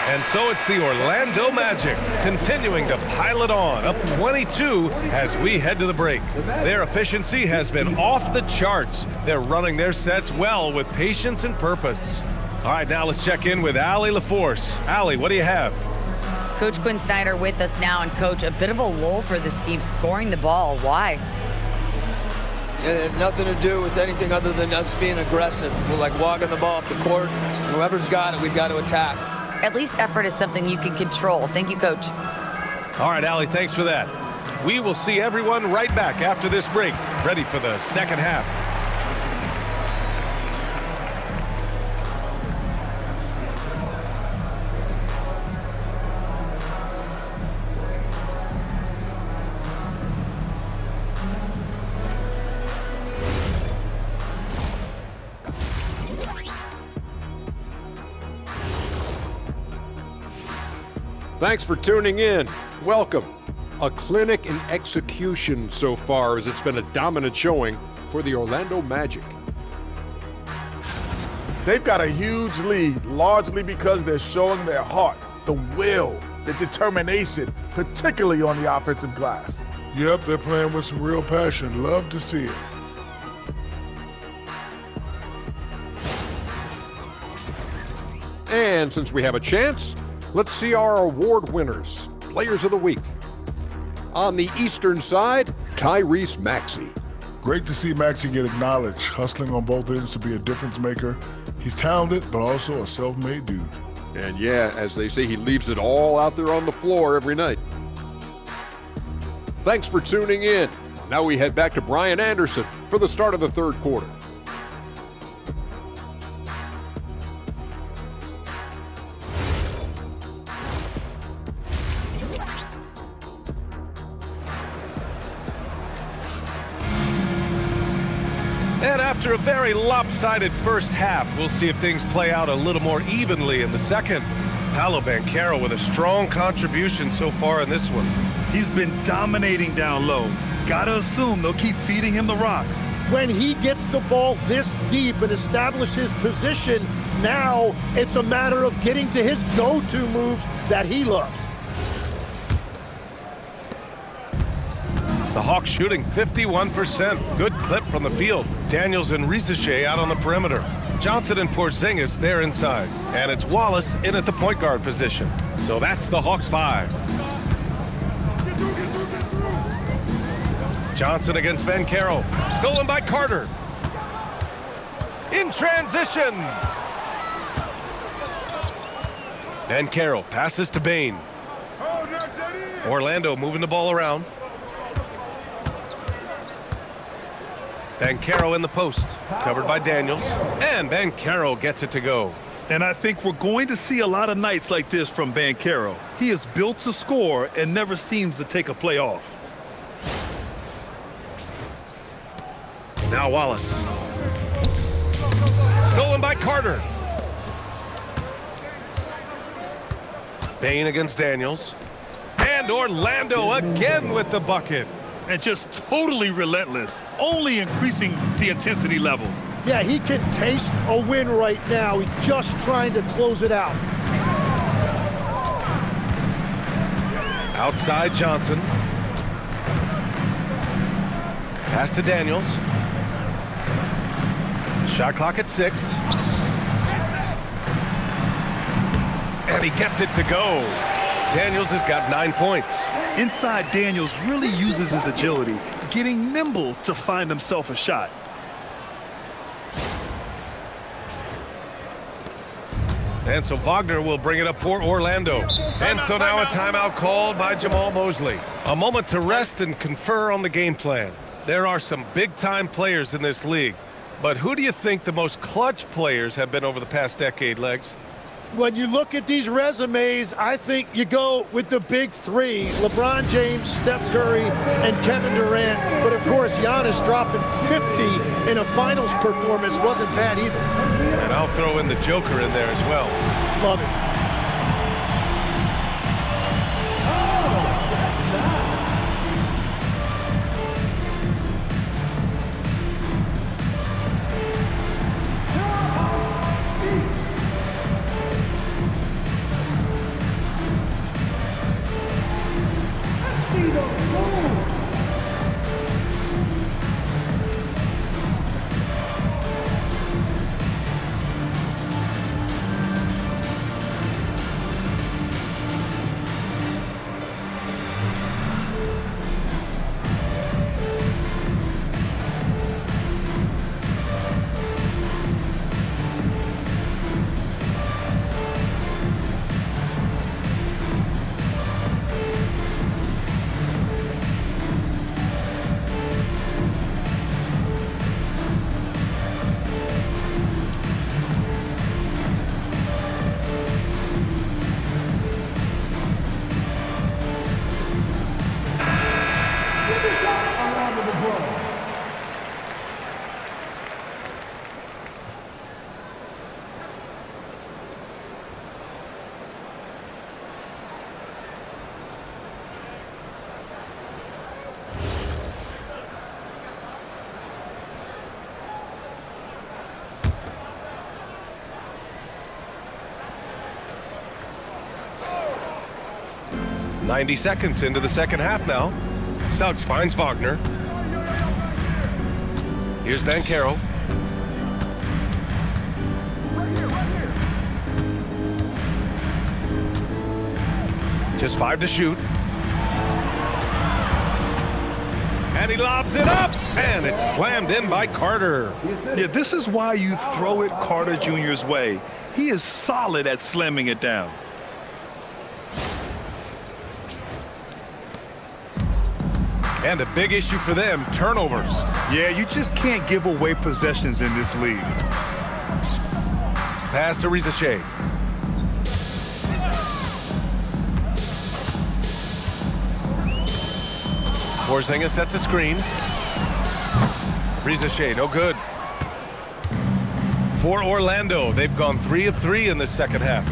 And so it's the Orlando Magic continuing to pile it on, up 22 as we head to the break. Their efficiency has been off the charts. They're running their sets well with patience and purpose. All right, now let's check in with Allie LaForce. Allie, what do you have? Coach Quinn Snyder with us now. And Coach, a bit of a lull for this team scoring the ball. Why? It had nothing to do with anything other than us being aggressive. We're like walking the ball up the court. And whoever's got it, we've got to attack. At least effort is something you can control. Thank you, Coach. All right, Allie, thanks for that. We will see everyone right back after this break, ready for the second half. Thanks for tuning in. Welcome. A clinic in execution so far, as it's been a dominant showing for the Orlando Magic. They've got a huge lead, largely because they're showing their heart, the will, the determination, particularly on the offensive glass. Yep, they're playing with some real passion. Love to see it. And since we have a chance, let's see our award winners, Players of the Week. On the Eastern side, Tyrese Maxey. Great to see Maxey get acknowledged, hustling on both ends to be a difference maker. He's talented, but also a self-made dude. And yeah, as they say, he leaves it all out there on the floor every night. Thanks for tuning in. Now we head back to Brian Anderson for the start of the third quarter. And after a very lopsided first half, we'll see if things play out a little more evenly in the second. Paolo Banchero with a strong contribution so far in this one. He's been dominating down low. Gotta assume they'll keep feeding him the rock. When he gets the ball this deep and establishes position, now it's a matter of getting to his go-to moves that he loves. The Hawks shooting 51%. Good clip from the field. Daniels and Risache out on the perimeter. Johnson and Porzingis there inside. And it's Wallace in at the point guard position. So that's the Hawks 5. Johnson against Banchero. Stolen by Carter. In transition. Banchero passes to Bane. Orlando moving the ball around. Banchero in the post, covered by Daniels, and Banchero gets it to go. And I think we're going to see a lot of nights like this from Banchero. He is built to score and never seems to take a play off. Now Wallace. Stolen by Carter. Bane against Daniels. And Orlando again with the bucket. And just totally relentless, only increasing the intensity level. Yeah, he can taste a win right now. He's just trying to close it out. Outside Johnson. Pass to Daniels. Shot clock at 6. And he gets it to go. Daniels has got 9 points. Inside, Daniels really uses his agility, getting nimble to find himself a shot. And so Wagner will bring it up for Orlando. And so now a timeout called by Jamal Mosley. A moment to rest and confer on the game plan. There are some big-time players in this league. But who do you think the most clutch players have been over the past decade, Legs? When you look at these resumes, I think you go with the big three: LeBron James, Steph Curry, and Kevin Durant. But of course, Giannis dropping 50 in a finals performance wasn't bad either. And I'll throw in the Joker in there as well. Love it. 90 seconds into the second half now. Suggs finds Wagner. Here's Banchero. Just 5 to shoot. And he lobs it up, and it's slammed in by Carter. Yeah, this is why you throw it Carter Jr.'s way. He is solid at slamming it down. And a big issue for them, turnovers. Yeah, you just can't give away possessions in this league. Pass to Rizachet. Porzingis sets a screen. Rizachet, no good. For Orlando, they've gone 3 of 3 in this second half.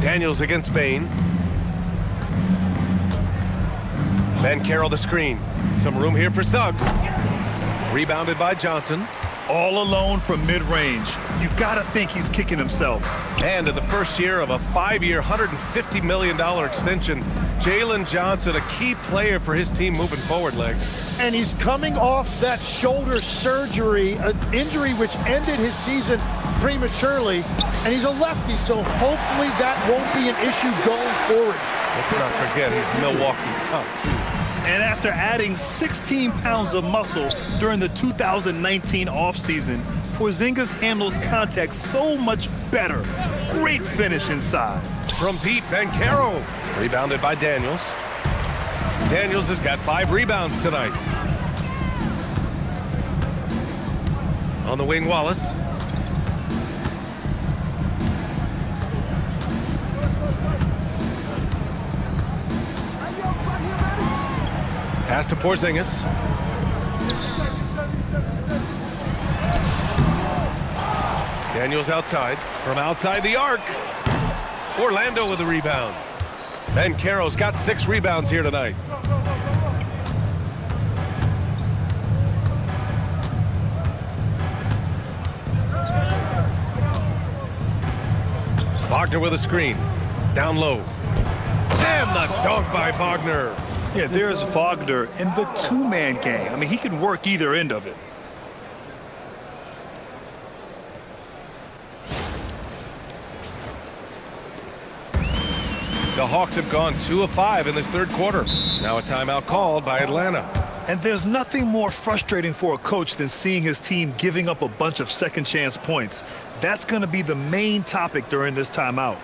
Daniels against Bain. Banchero the screen. Some room here for Suggs. Rebounded by Johnson. All alone from mid-range. You gotta think he's kicking himself. And in the first year of a 5-year, $150 million extension, Jalen Johnson, a key player for his team moving forward, Legs. And he's coming off that shoulder surgery, an injury which ended his season prematurely. And he's a lefty, so hopefully that won't be an issue going forward. Let's not forget he's Milwaukee tough, too. And after adding 16 pounds of muscle during the 2019 offseason, Porzingis handles contact so much better. Great finish inside. From deep, Banchero. Rebounded by Daniels. Daniels has got 5 rebounds tonight. On the wing, Wallace. Pass to Porzingis. Daniels outside. From outside the arc. Orlando with the rebound. Banchero's got 6 rebounds here tonight. Wagner with a screen. Down low. And the dunk by Wagner. Yeah, there's Wagner in the 2-man game. I mean, he can work either end of it. The Hawks have gone 2 of 5 in this third quarter. Now a timeout called by Atlanta. And there's nothing more frustrating for a coach than seeing his team giving up a bunch of second chance points. That's going to be the main topic during this timeout.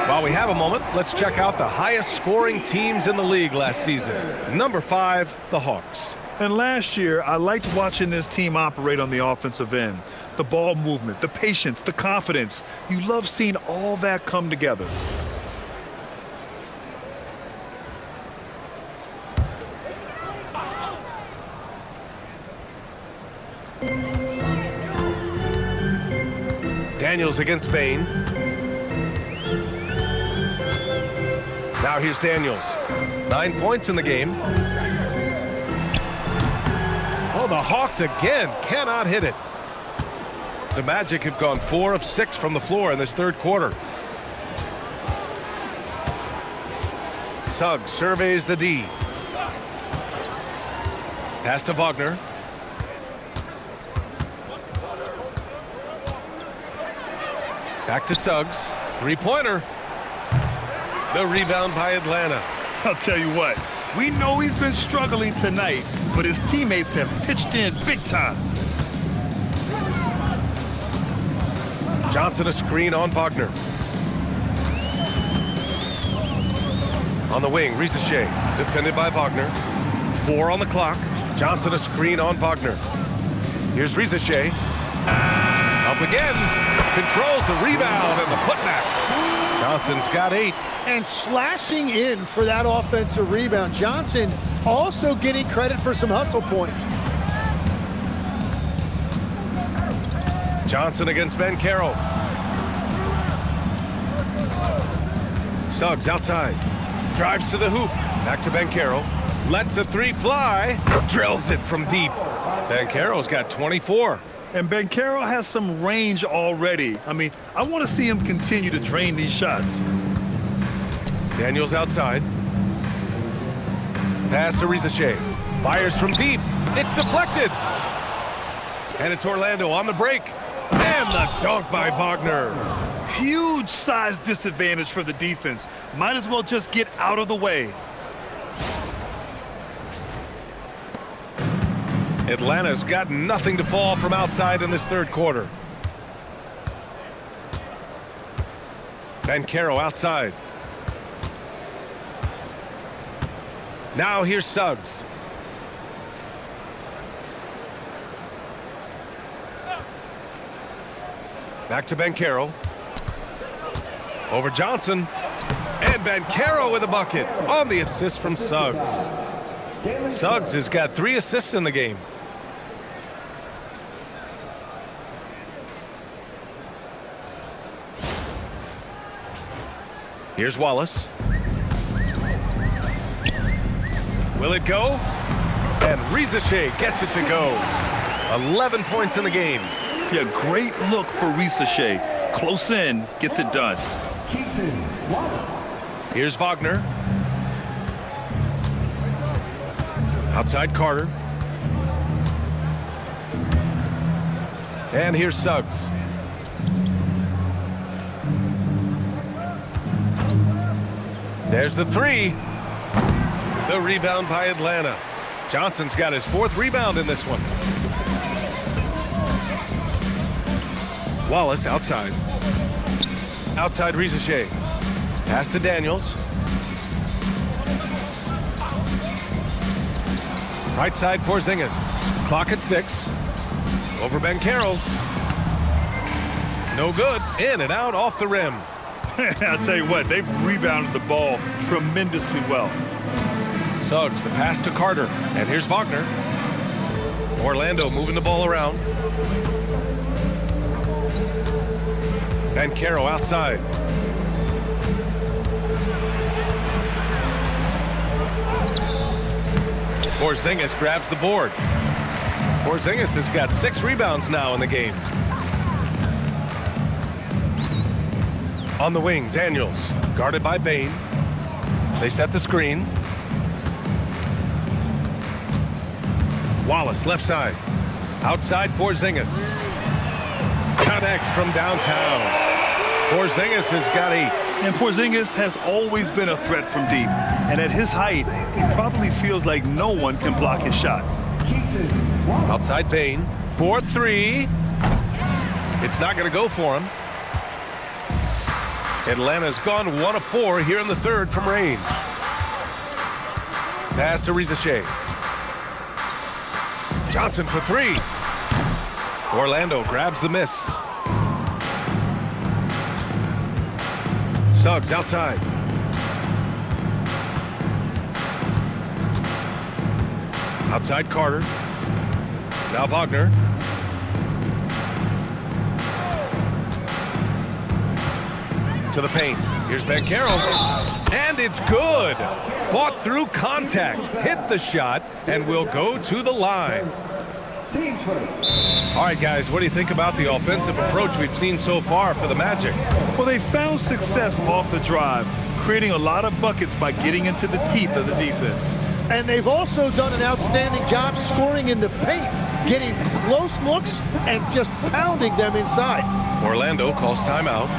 While we have a moment, let's check out the highest scoring teams in the league last season. Number 5, the Hawks. And last year, I liked watching this team operate on the offensive end. The ball movement, the patience, the confidence. You love seeing all that come together. Daniels against Bain. Now here's Daniels. 9 points in the game. Oh, the Hawks again cannot hit it. The Magic have gone 4 of 6 from the floor in this third quarter. Suggs surveys the D. Pass to Wagner. Back to Suggs. Three-pointer. The rebound by Atlanta. I'll tell you what, we know he's been struggling tonight, but his teammates have pitched in big time. Johnson a screen on Wagner. On the wing, Risache, defended by Wagner. 4 on the clock. Johnson a screen on Wagner. Here's Risache. Up again. Controls the rebound and the putback. Johnson's got 8. And slashing in for that offensive rebound. Johnson also getting credit for some hustle points. Johnson against Banchero. Suggs outside. Drives to the hoop. Back to Banchero. Lets the 3 fly. Drills it from deep. Banchero's got 24. And Banchero has some range already. I mean, I want to see him continue to drain these shots. Daniels outside. Pass to Risache. Fires from deep. It's deflected. And it's Orlando on the break. And the dunk by Wagner. Huge size disadvantage for the defense. Might as well just get out of the way. Atlanta's got nothing to fall from outside in this third quarter. Banchero outside. Now here's Suggs. Back to Banchero. Over Johnson. And Banchero with a bucket on the assist from Suggs. Suggs has got 3 assists in the game. Here's Wallace. Will it go? And Risache gets it to go. 11 points in the game. Yeah, great look for Risache. Close in, gets it done. Here's Wagner. Outside Carter. And here's Suggs. There's the 3. The rebound by Atlanta. Johnson's got his 4th rebound in this one. Wallace outside. Outside Risache. Pass to Daniels. Right side Porzingis. Clock at 6. Over Banchero. No good. In and out off the rim. I'll tell you what, they've rebounded the ball tremendously well. Suggs, the pass to Carter. And here's Wagner. Orlando moving the ball around. Banchero outside. Porzingis grabs the board. Porzingis has got 6 rebounds now in the game. On the wing, Daniels, guarded by Bane. They set the screen. Wallace, left side. Outside Porzingis. Connects from downtown. Porzingis has got 8. And Porzingis has always been a threat from deep. And at his height, he probably feels like no one can block his shot. Outside Bane. 4-3. It's not going to go for him. Atlanta's gone 1 of 4 here in the third from range. Pass to Risache. Johnson for 3. Orlando grabs the miss. Suggs outside. Outside Carter. Now Wagner. To the paint. Here's Banchero. And it's good. Fought through contact. Hit the shot and will go to the line. Team first. All right, guys, what do you think about the offensive approach we've seen so far for the Magic? Well, they found success off the drive, creating a lot of buckets by getting into the teeth of the defense. And they've also done an outstanding job scoring in the paint, getting close looks and just pounding them inside. Orlando calls timeout.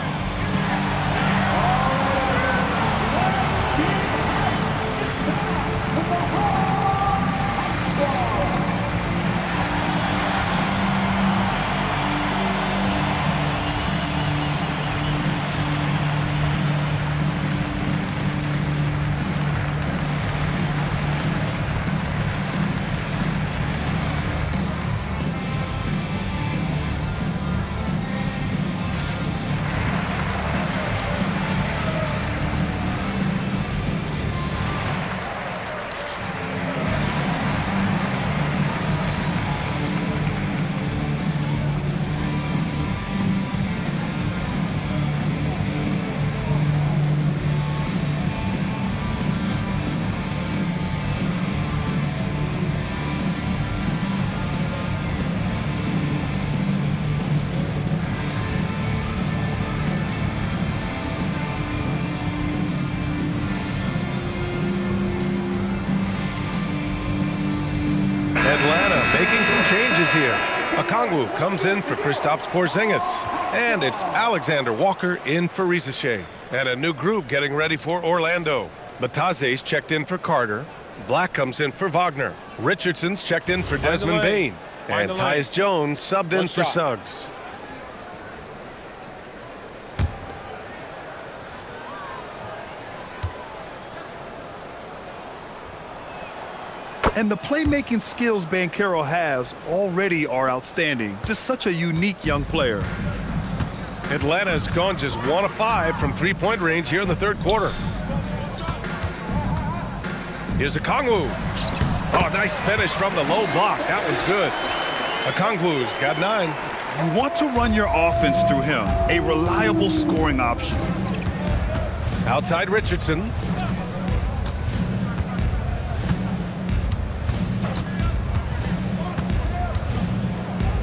Atlanta making some changes here. Okongwu comes in for Kristaps Porzingis. And it's Alexander Walker in for Risache. And a new group getting ready for Orlando. Bataze's checked in for Carter. Black comes in for Wagner. Richardson's checked in for Desmond Bane. And Tyus Jones subbed in for Suggs. And the playmaking skills Banchero has already are outstanding. Just such a unique young player. Atlanta's gone just 1 of 5 from three-point range here in the third quarter. Here's Okongwu. Oh, nice finish from the low block. That one's good. Okongwu's got 9. You want to run your offense through him, a reliable scoring option. Outside Richardson.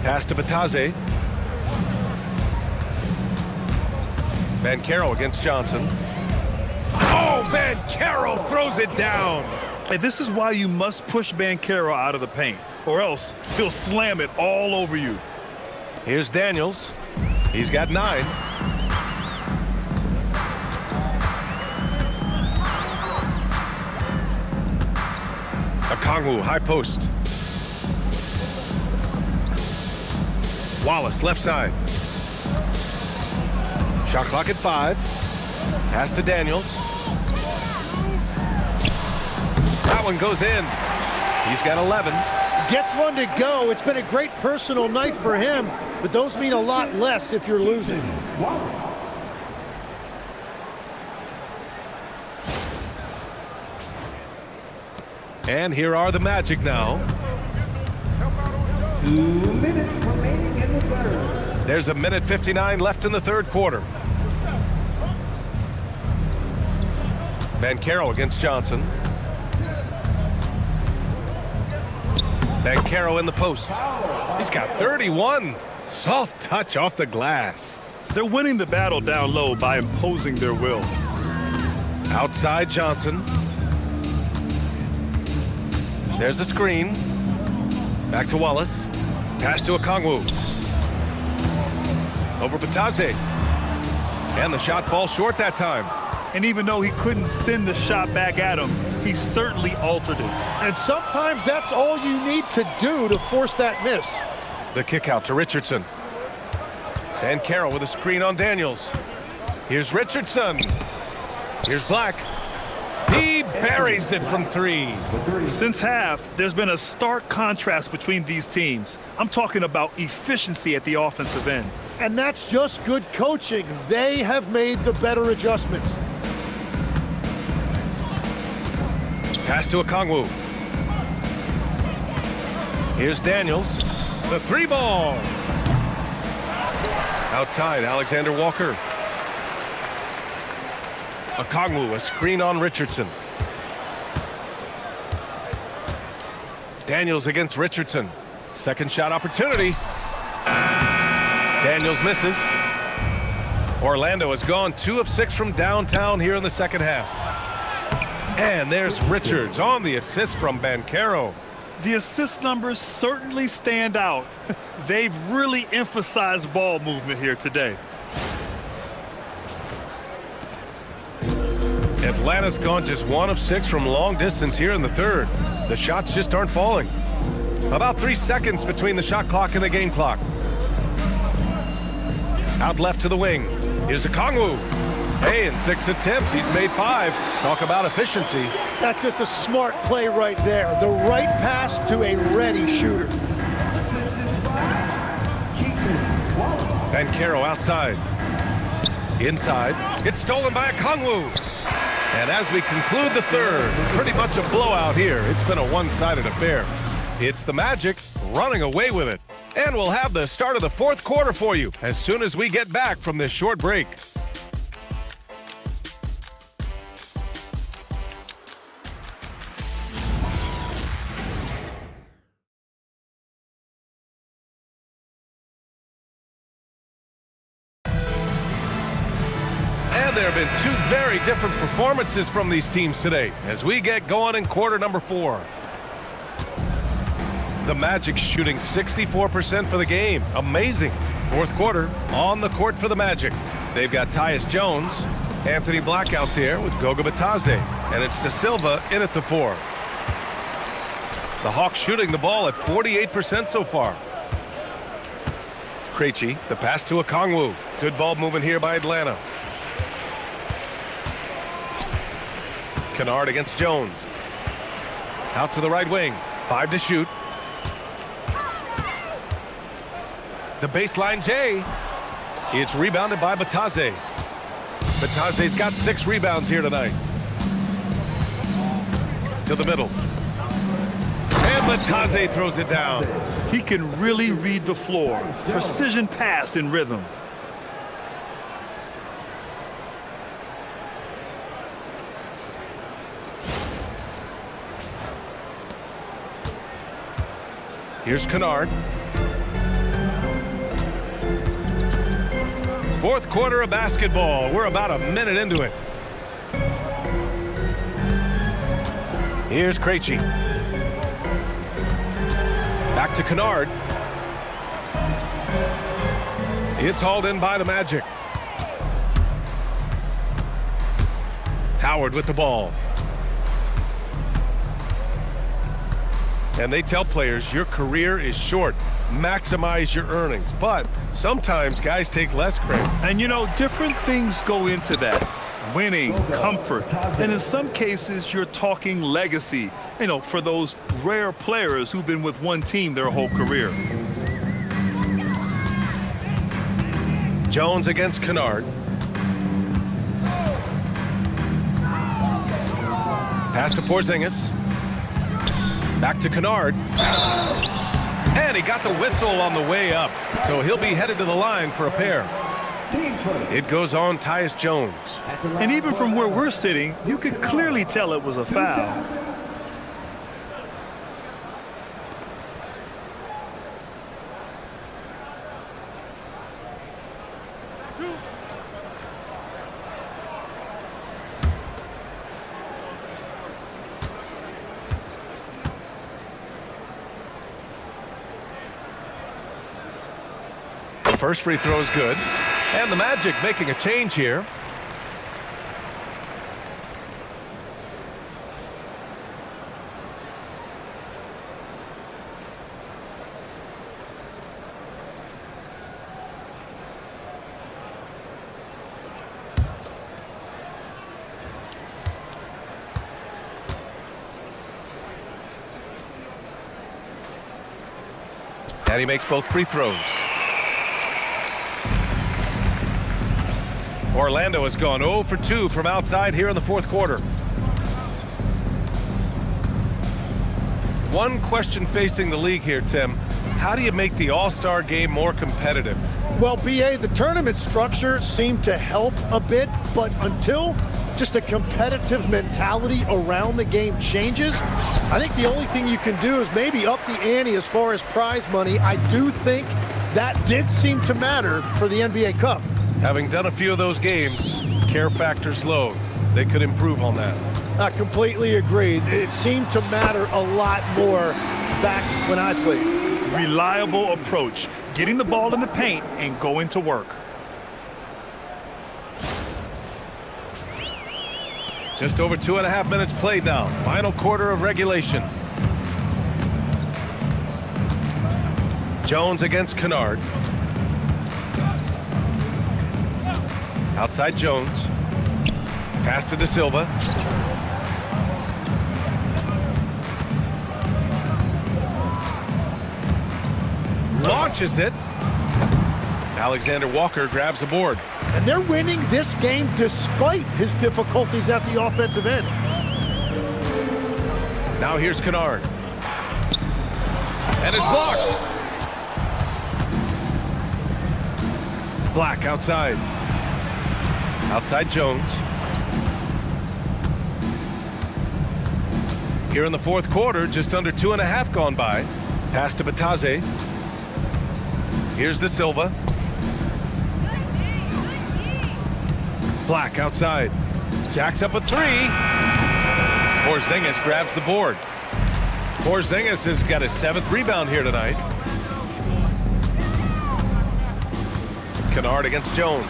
Pass to Bataze. Banchero against Johnson. Oh, Banchero throws it down. And this is why you must push Banchero out of the paint, or else he'll slam it all over you. Here's Daniels. He's got 9. Okongwu, high post. Wallace, left side. Shot clock at 5. Pass to Daniels. That one goes in. He's got 11. Gets one to go. It's been a great personal night for him, but those mean a lot less if you're losing. And here are the Magic now. 2 minutes remaining in the third. There's 1:59 left in the third quarter. Banchero against Johnson. Banchero in the post. He's got 31. Soft touch off the glass. They're winning the battle down low by imposing their will. Outside Johnson. There's a screen. Back to Wallace. Pass to Okongwu. Over Bataze. And the shot falls short that time. And even though he couldn't send the shot back at him, he certainly altered it. And sometimes that's all you need to do to force that miss. The kick out to Richardson. Banchero with a screen on Daniels. Here's Richardson. Here's Black. He buries it from 3. Since half, there's been a stark contrast between these teams. I'm talking about efficiency at the offensive end. And that's just good coaching. They have made the better adjustments. Pass to Okongwu. Here's Daniels. The 3-ball. Outside, Alexander Walker. Okongwu, a screen on Richardson. Daniels against Richardson. Second shot opportunity. Daniels misses. Orlando has gone 2 of 6 from downtown here in the second half. And there's Richards on the assist from Banchero. The assist numbers certainly stand out. They've really emphasized ball movement here today. Atlanta's gone just 1 of 6 from long distance here in the third. The shots just aren't falling. About 3 seconds between the shot clock and the game clock. Out left to the wing. Here's a Kongwu. Hey, in 6 attempts, he's made 5. Talk about efficiency. That's just a smart play right there. The right pass to a ready shooter. Banchero outside. Inside. It's stolen by a Kongwu. And as we conclude the third, pretty much a blowout here. It's been a one-sided affair. It's the Magic running away with it. And we'll have the start of the fourth quarter for you as soon as we get back from this short break. And there have been 2 very different performances from these teams today as we get going in quarter number 4. The Magic shooting 64% for the game. Amazing. Fourth quarter on the court for the Magic. They've got Tyus Jones, Anthony Black out there with Goga Bitadze, and it's De Silva in at the 4. The Hawks shooting the ball at 48% so far. Krejci, the pass to a Kongwu. Good ball movement here by Atlanta. Kennard against Jones. Out to the right wing. 5 to shoot. The baseline J. It's rebounded by Bitadze. Bitadze's got 6 rebounds here tonight. To the middle. And Bitadze throws it down. He can really read the floor. Precision pass in rhythm. Here's Kennard. Fourth quarter of basketball. We're about a minute into it. Here's Krejci. Back to Kennard. It's hauled in by the Magic. Howard with the ball. And they tell players your career is short. Maximize your earnings. But sometimes guys take less credit. And you know, different things go into that. Winning, comfort, and in some cases you're talking legacy, you know, for those rare players who've been with one team their whole career. Jones against Kennard. Pass to Porzingis. Back to Kennard. And he got the whistle on the way up, so he'll be headed to the line for a pair. It goes on Tyus Jones. And even from where we're sitting, you could clearly tell it was a foul. First free throw is good. And the Magic making a change here. And he makes both free throws. Orlando has gone 0 for 2 from outside here in the fourth quarter. One question facing the league here, Tim. How do you make the All-Star game more competitive? Well, BA, the tournament structure seemed to help a bit, but until just a competitive mentality around the game changes, I think the only thing you can do is maybe up the ante as far as prize money. I do think that did seem to matter for the NBA Cup. Having done a few of those games, care factor's low. They could improve on that. I completely agree. It seemed to matter a lot more back when I played. Reliable approach, getting the ball in the paint and going to work. Just over 2.5 minutes played now. Final quarter of regulation. Jones against Kennard. Outside Jones. Pass to De Silva. Launches it. Alexander Walker grabs the board. And they're winning this game despite his difficulties at the offensive end. Now here's Kennard. And it's blocked. Black outside. Outside Jones. Here in the fourth quarter, just under 2.5 gone by. Pass to Batadze. Here's De Silva. Black outside. Jacks up a three. Porzingis grabs the board. Porzingis has got his 7th rebound here tonight. Kennard against Jones.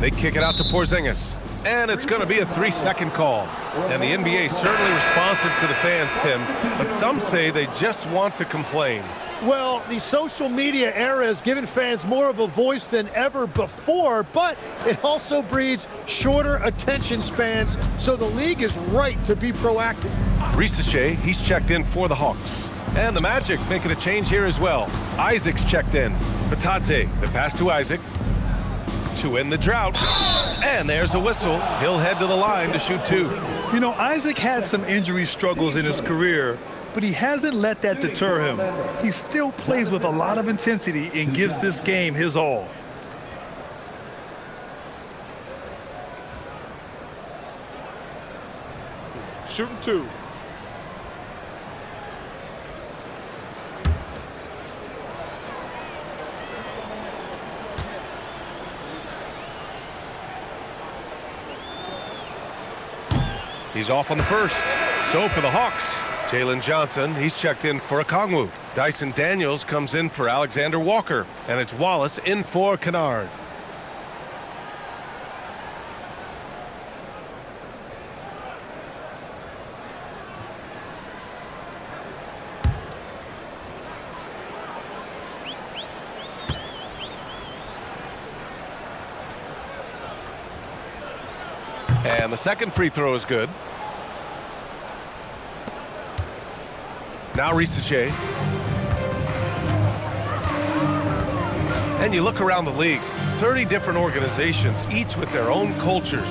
They kick it out to Porzingis. And it's going to be a 3-second call. And the NBA certainly responsive to the fans, Tim. But some say they just want to complain. Well, the social media era has given fans more of a voice than ever before, but it also breeds shorter attention spans, so the league is right to be proactive. Risache, he's checked in for the Hawks. And the Magic making a change here as well. Isaac's checked in. Batadze, the pass to Isaac. To end the drought. And there's a whistle. He'll head to the line to shoot 2. You know, Isaac had some injury struggles in his career, but he hasn't let that deter him. He still plays with a lot of intensity and gives this game his all. Shooting 2. He's off on the first. So for the Hawks, Jalen Johnson, he's checked in for Okongwu. Dyson Daniels comes in for Alexander Walker. And it's Wallace in for Kennard. And the second free throw is good. Now Risache. And you look around the league, 30 different organizations, each with their own cultures.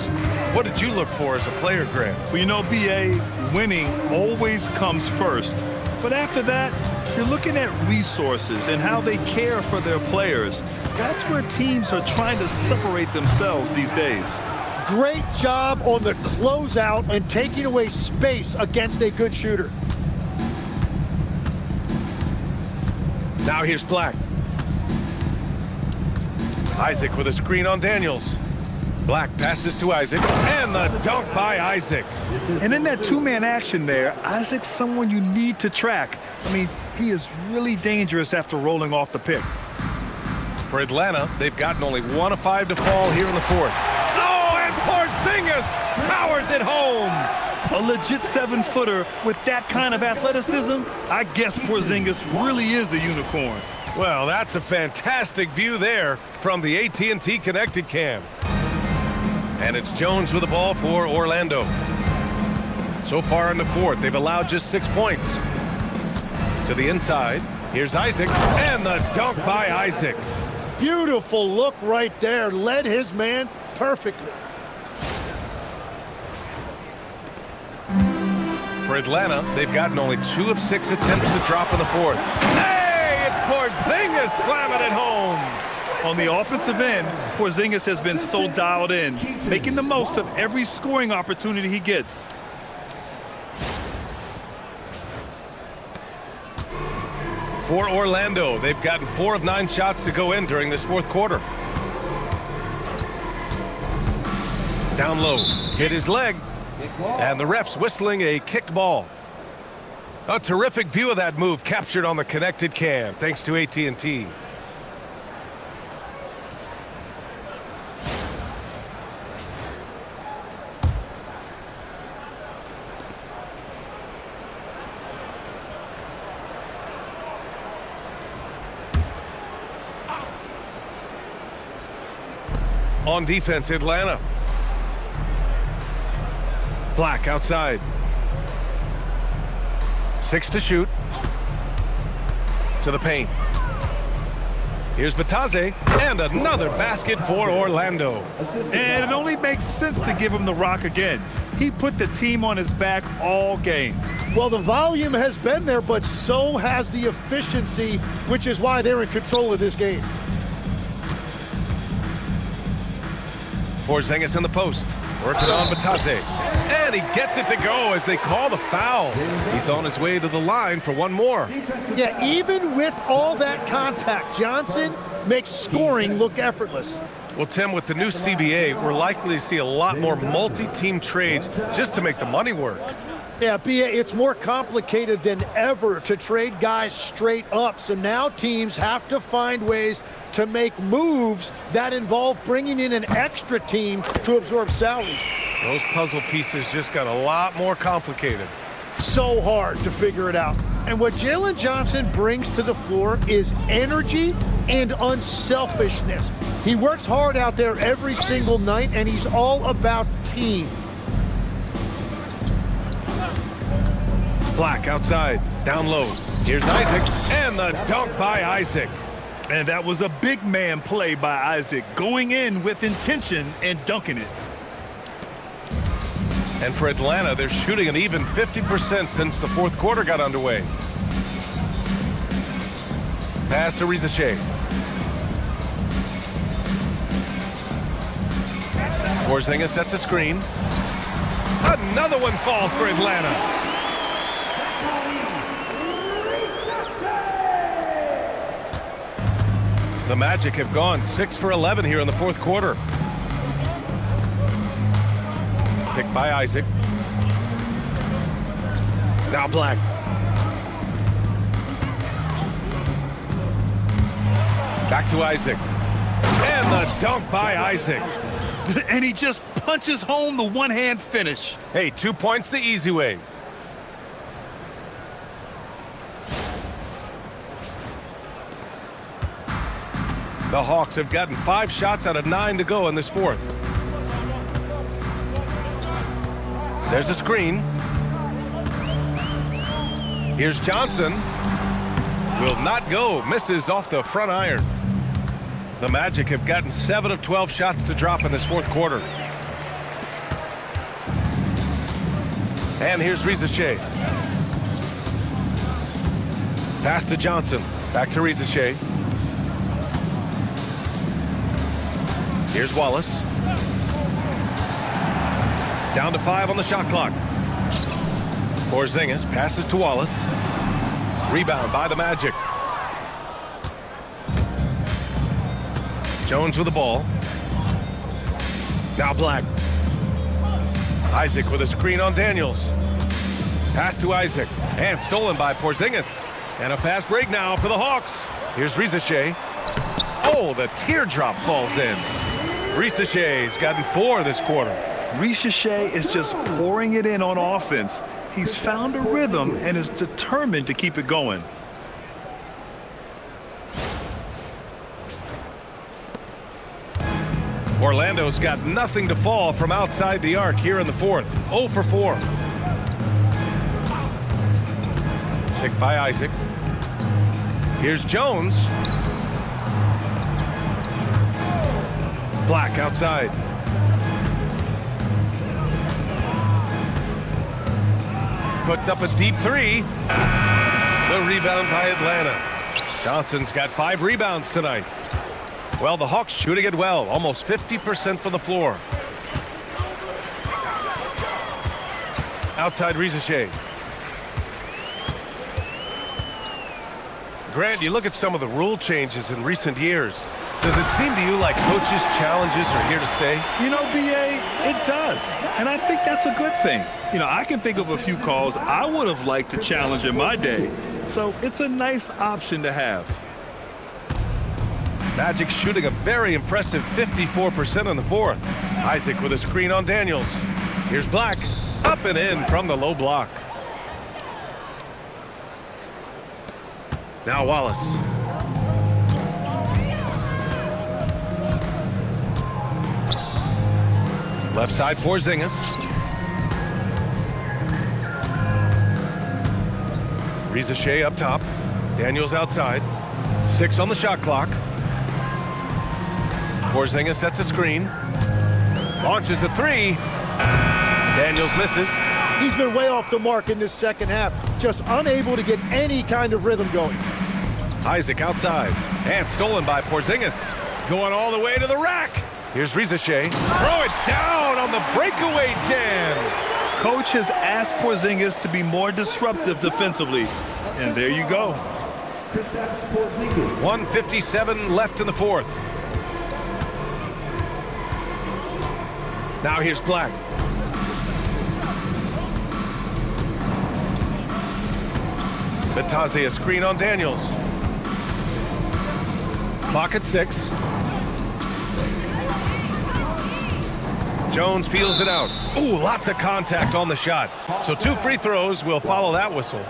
What did you look for as a player, Grant? Well, you know, BA, winning always comes first. But after that, you're looking at resources and how they care for their players. That's where teams are trying to separate themselves these days. Great job on the closeout and taking away space against a good shooter. Now here's Black. Isaac with a screen on Daniels. Black passes to Isaac, and the dunk by Isaac. And in that two-man action there, Isaac's someone you need to track. I mean, he is really dangerous after rolling off the pick. For Atlanta, they've gotten only 1 of 5 to fall here in the fourth. Oh, and Porzingis powers it home. A legit 7-footer with that kind of athleticism, I guess Porzingis really is a unicorn. Well, that's a fantastic view there from the AT&T Connected Cam. And it's Jones with the ball for Orlando. So far in the fourth, they've allowed just 6 points. To the inside, here's Isaac, and the dunk by Isaac. Beautiful look right there, led his man perfectly. For Atlanta, they've gotten only 2 of 6 attempts to drop in the fourth. Hey, it's Porzingis slamming it home. On the offensive end, Porzingis has been so dialed in, making the most of every scoring opportunity he gets. For Orlando, they've gotten 4 of 9 shots to go in during this fourth quarter. Down low, hit his leg, and the ref's whistling a kick ball. A terrific view of that move captured on the connected cam, thanks to AT&T. On defense, Atlanta. Black outside. 6 to shoot. To the paint. Here's Batase, and another basket for Orlando. And it only makes sense to give him the rock again. He put the team on his back all game. Well, the volume has been there, but so has the efficiency, which is why they're in control of this game. Porzingis in the post. Working on Batase. And he gets it to go as they call the foul. He's on his way to the line for one more. Yeah, even with all that contact, Johnson makes scoring look effortless. Well, Tim, with the new CBA, we're likely to see a lot more multi-team trades just to make the money work. Yeah, it's more complicated than ever to trade guys straight up. So now teams have to find ways to make moves that involve bringing in an extra team to absorb salaries. Those puzzle pieces just got a lot more complicated. So hard to figure it out. And what Jalen Johnson brings to the floor is energy and unselfishness. He works hard out there every single night, and he's all about team. Black outside, down low. Here's Isaac, and the dunk by Isaac. And that was a big man play by Isaac, going in with intention and dunking it. And for Atlanta, they're shooting an even 50% since the fourth quarter got underway. Pass to Rizachet. Porzingis sets a screen. Another one falls for Atlanta. The Magic have gone 6 for 11 here in the fourth quarter. Picked by Isaac. Now Black. Back to Isaac. And the dunk by Isaac. And he just punches home the one-hand finish. Hey, 2 points the easy way. The Hawks have gotten 5 shots out of 9 to go in this fourth. There's a screen. Here's Johnson. Will not go. Misses off the front iron. The Magic have gotten 7 of 12 shots to drop in this fourth quarter. And here's Rizachet. Pass to Johnson. Back to Rizachet. Here's Wallace. Down to 5 on the shot clock. Porzingis passes to Wallace. Rebound by the Magic. Jones with the ball. Now Black. Isaac with a screen on Daniels. Pass to Isaac. And stolen by Porzingis. And a fast break now for the Hawks. Here's Rizachet. Oh, the teardrop falls in. Rizachet's gotten 4 this quarter. Rizachet is just pouring it in on offense. He's found a rhythm and is determined to keep it going. Orlando's got nothing to fall from outside the arc here in the fourth. 0 for 4. Picked by Isaac. Here's Jones. Black outside. Puts up a deep 3. The rebound by Atlanta. Johnson's got 5 rebounds tonight. Well, the Hawks shooting it well, almost 50% from the floor. Outside Rizachet. Grant, you look at some of the rule changes in recent years. Does it seem to you like coaches' challenges are here to stay? You know, B.A., it does. And I think that's a good thing. You know, I can think of a few calls I would have liked to challenge in my day. So it's a nice option to have. Magic shooting a very impressive 54% in the fourth. Isaac with a screen on Daniels. Here's Black. Up and in from the low block. Now Wallace. Left side Porzingis. Rizachet up top. Daniels outside. 6 on the shot clock. Porzingis sets a screen. Launches a 3. Daniels misses. He's been way off the mark in this second half. Just unable to get any kind of rhythm going. Isaac outside. And stolen by Porzingis. Going all the way to the rack. Here's Rizachet. Throw it down on the breakaway jam. Coach has asked Porzingis to be more disruptive defensively. And there you go. 1:57 left in the fourth. Now here's Black. Vitazzi a screen on Daniels. Clock at 6. Jones feels it out. Ooh, lots of contact on the shot. So 2 free throws will follow that whistle.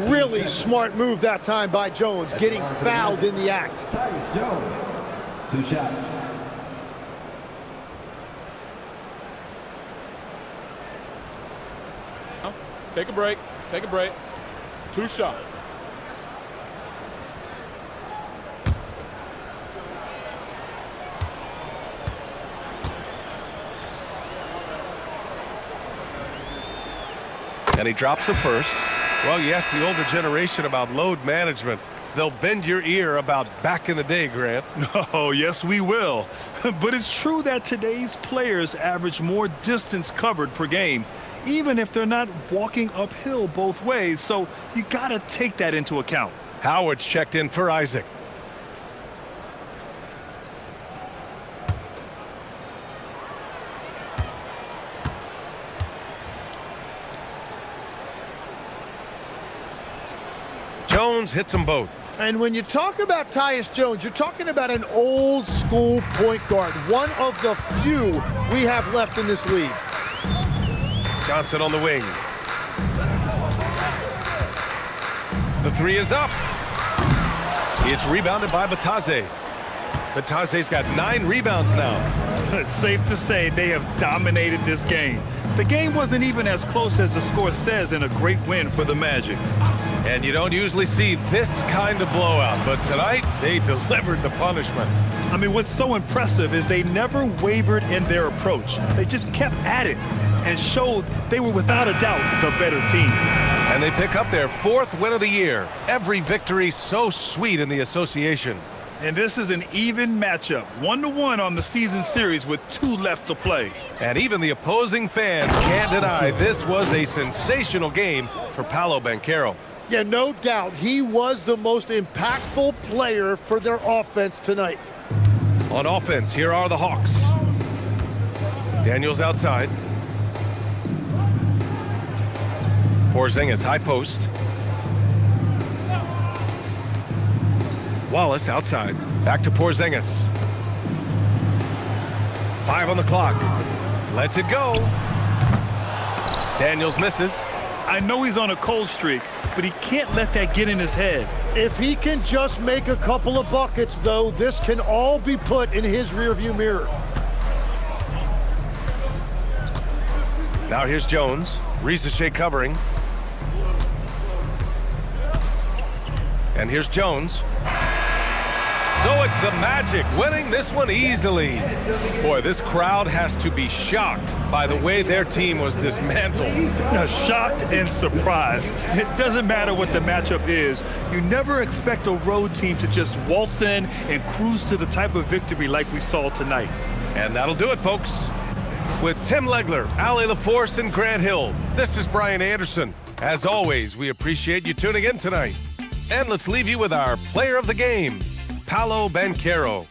Really smart move that time by Jones, getting fouled in the act. Jones, 2 shots. Take a break. Take a break. 2 shots. And he drops the first. Well, you ask the older generation about load management. They'll bend your ear about back in the day, Grant. Oh, yes, we will. But it's true that today's players average more distance covered per game, even if they're not walking uphill both ways. So you got to take that into account. Howard's checked in for Isaac. Jones hits them both. And when you talk about Tyus Jones, you're talking about an old school point guard, one of the few we have left in this league. Johnson on the wing. The 3 is up. It's rebounded by Vitazzi. Vitazzi's got 9 rebounds now. It's safe to say they have dominated this game. The game wasn't even as close as the score says in a great win for the Magic. And you don't usually see this kind of blowout, but tonight they delivered the punishment. I mean, what's so impressive is they never wavered in their approach. They just kept at it and showed they were without a doubt the better team. And they pick up their 4th win of the year. Every victory so sweet in the association. And this is an even matchup, 1-1 on the season series with 2 left to play. And even the opposing fans can't deny this was a sensational game for Paolo Banchero. Yeah, no doubt. He was the most impactful player for their offense tonight. On offense, here are the Hawks. Daniels outside. Porzingis high post. Wallace outside. Back to Porzingis. 5 on the clock. Lets it go. Daniels misses. I know he's on a cold streak, but he can't let that get in his head. If he can just make a couple of buckets, though, this can all be put in his rearview mirror. Now here's Jones. Rizachet covering. And here's Jones. So it's the Magic winning this one easily. Boy, this crowd has to be shocked by the way their team was dismantled. Shocked and surprised. It doesn't matter what the matchup is. You never expect a road team to just waltz in and cruise to the type of victory like we saw tonight. And that'll do it, folks. With Tim Legler, Allie LaForce, and Grant Hill, this is Brian Anderson. As always, we appreciate you tuning in tonight. And let's leave you with our player of the game, Paolo Banchero.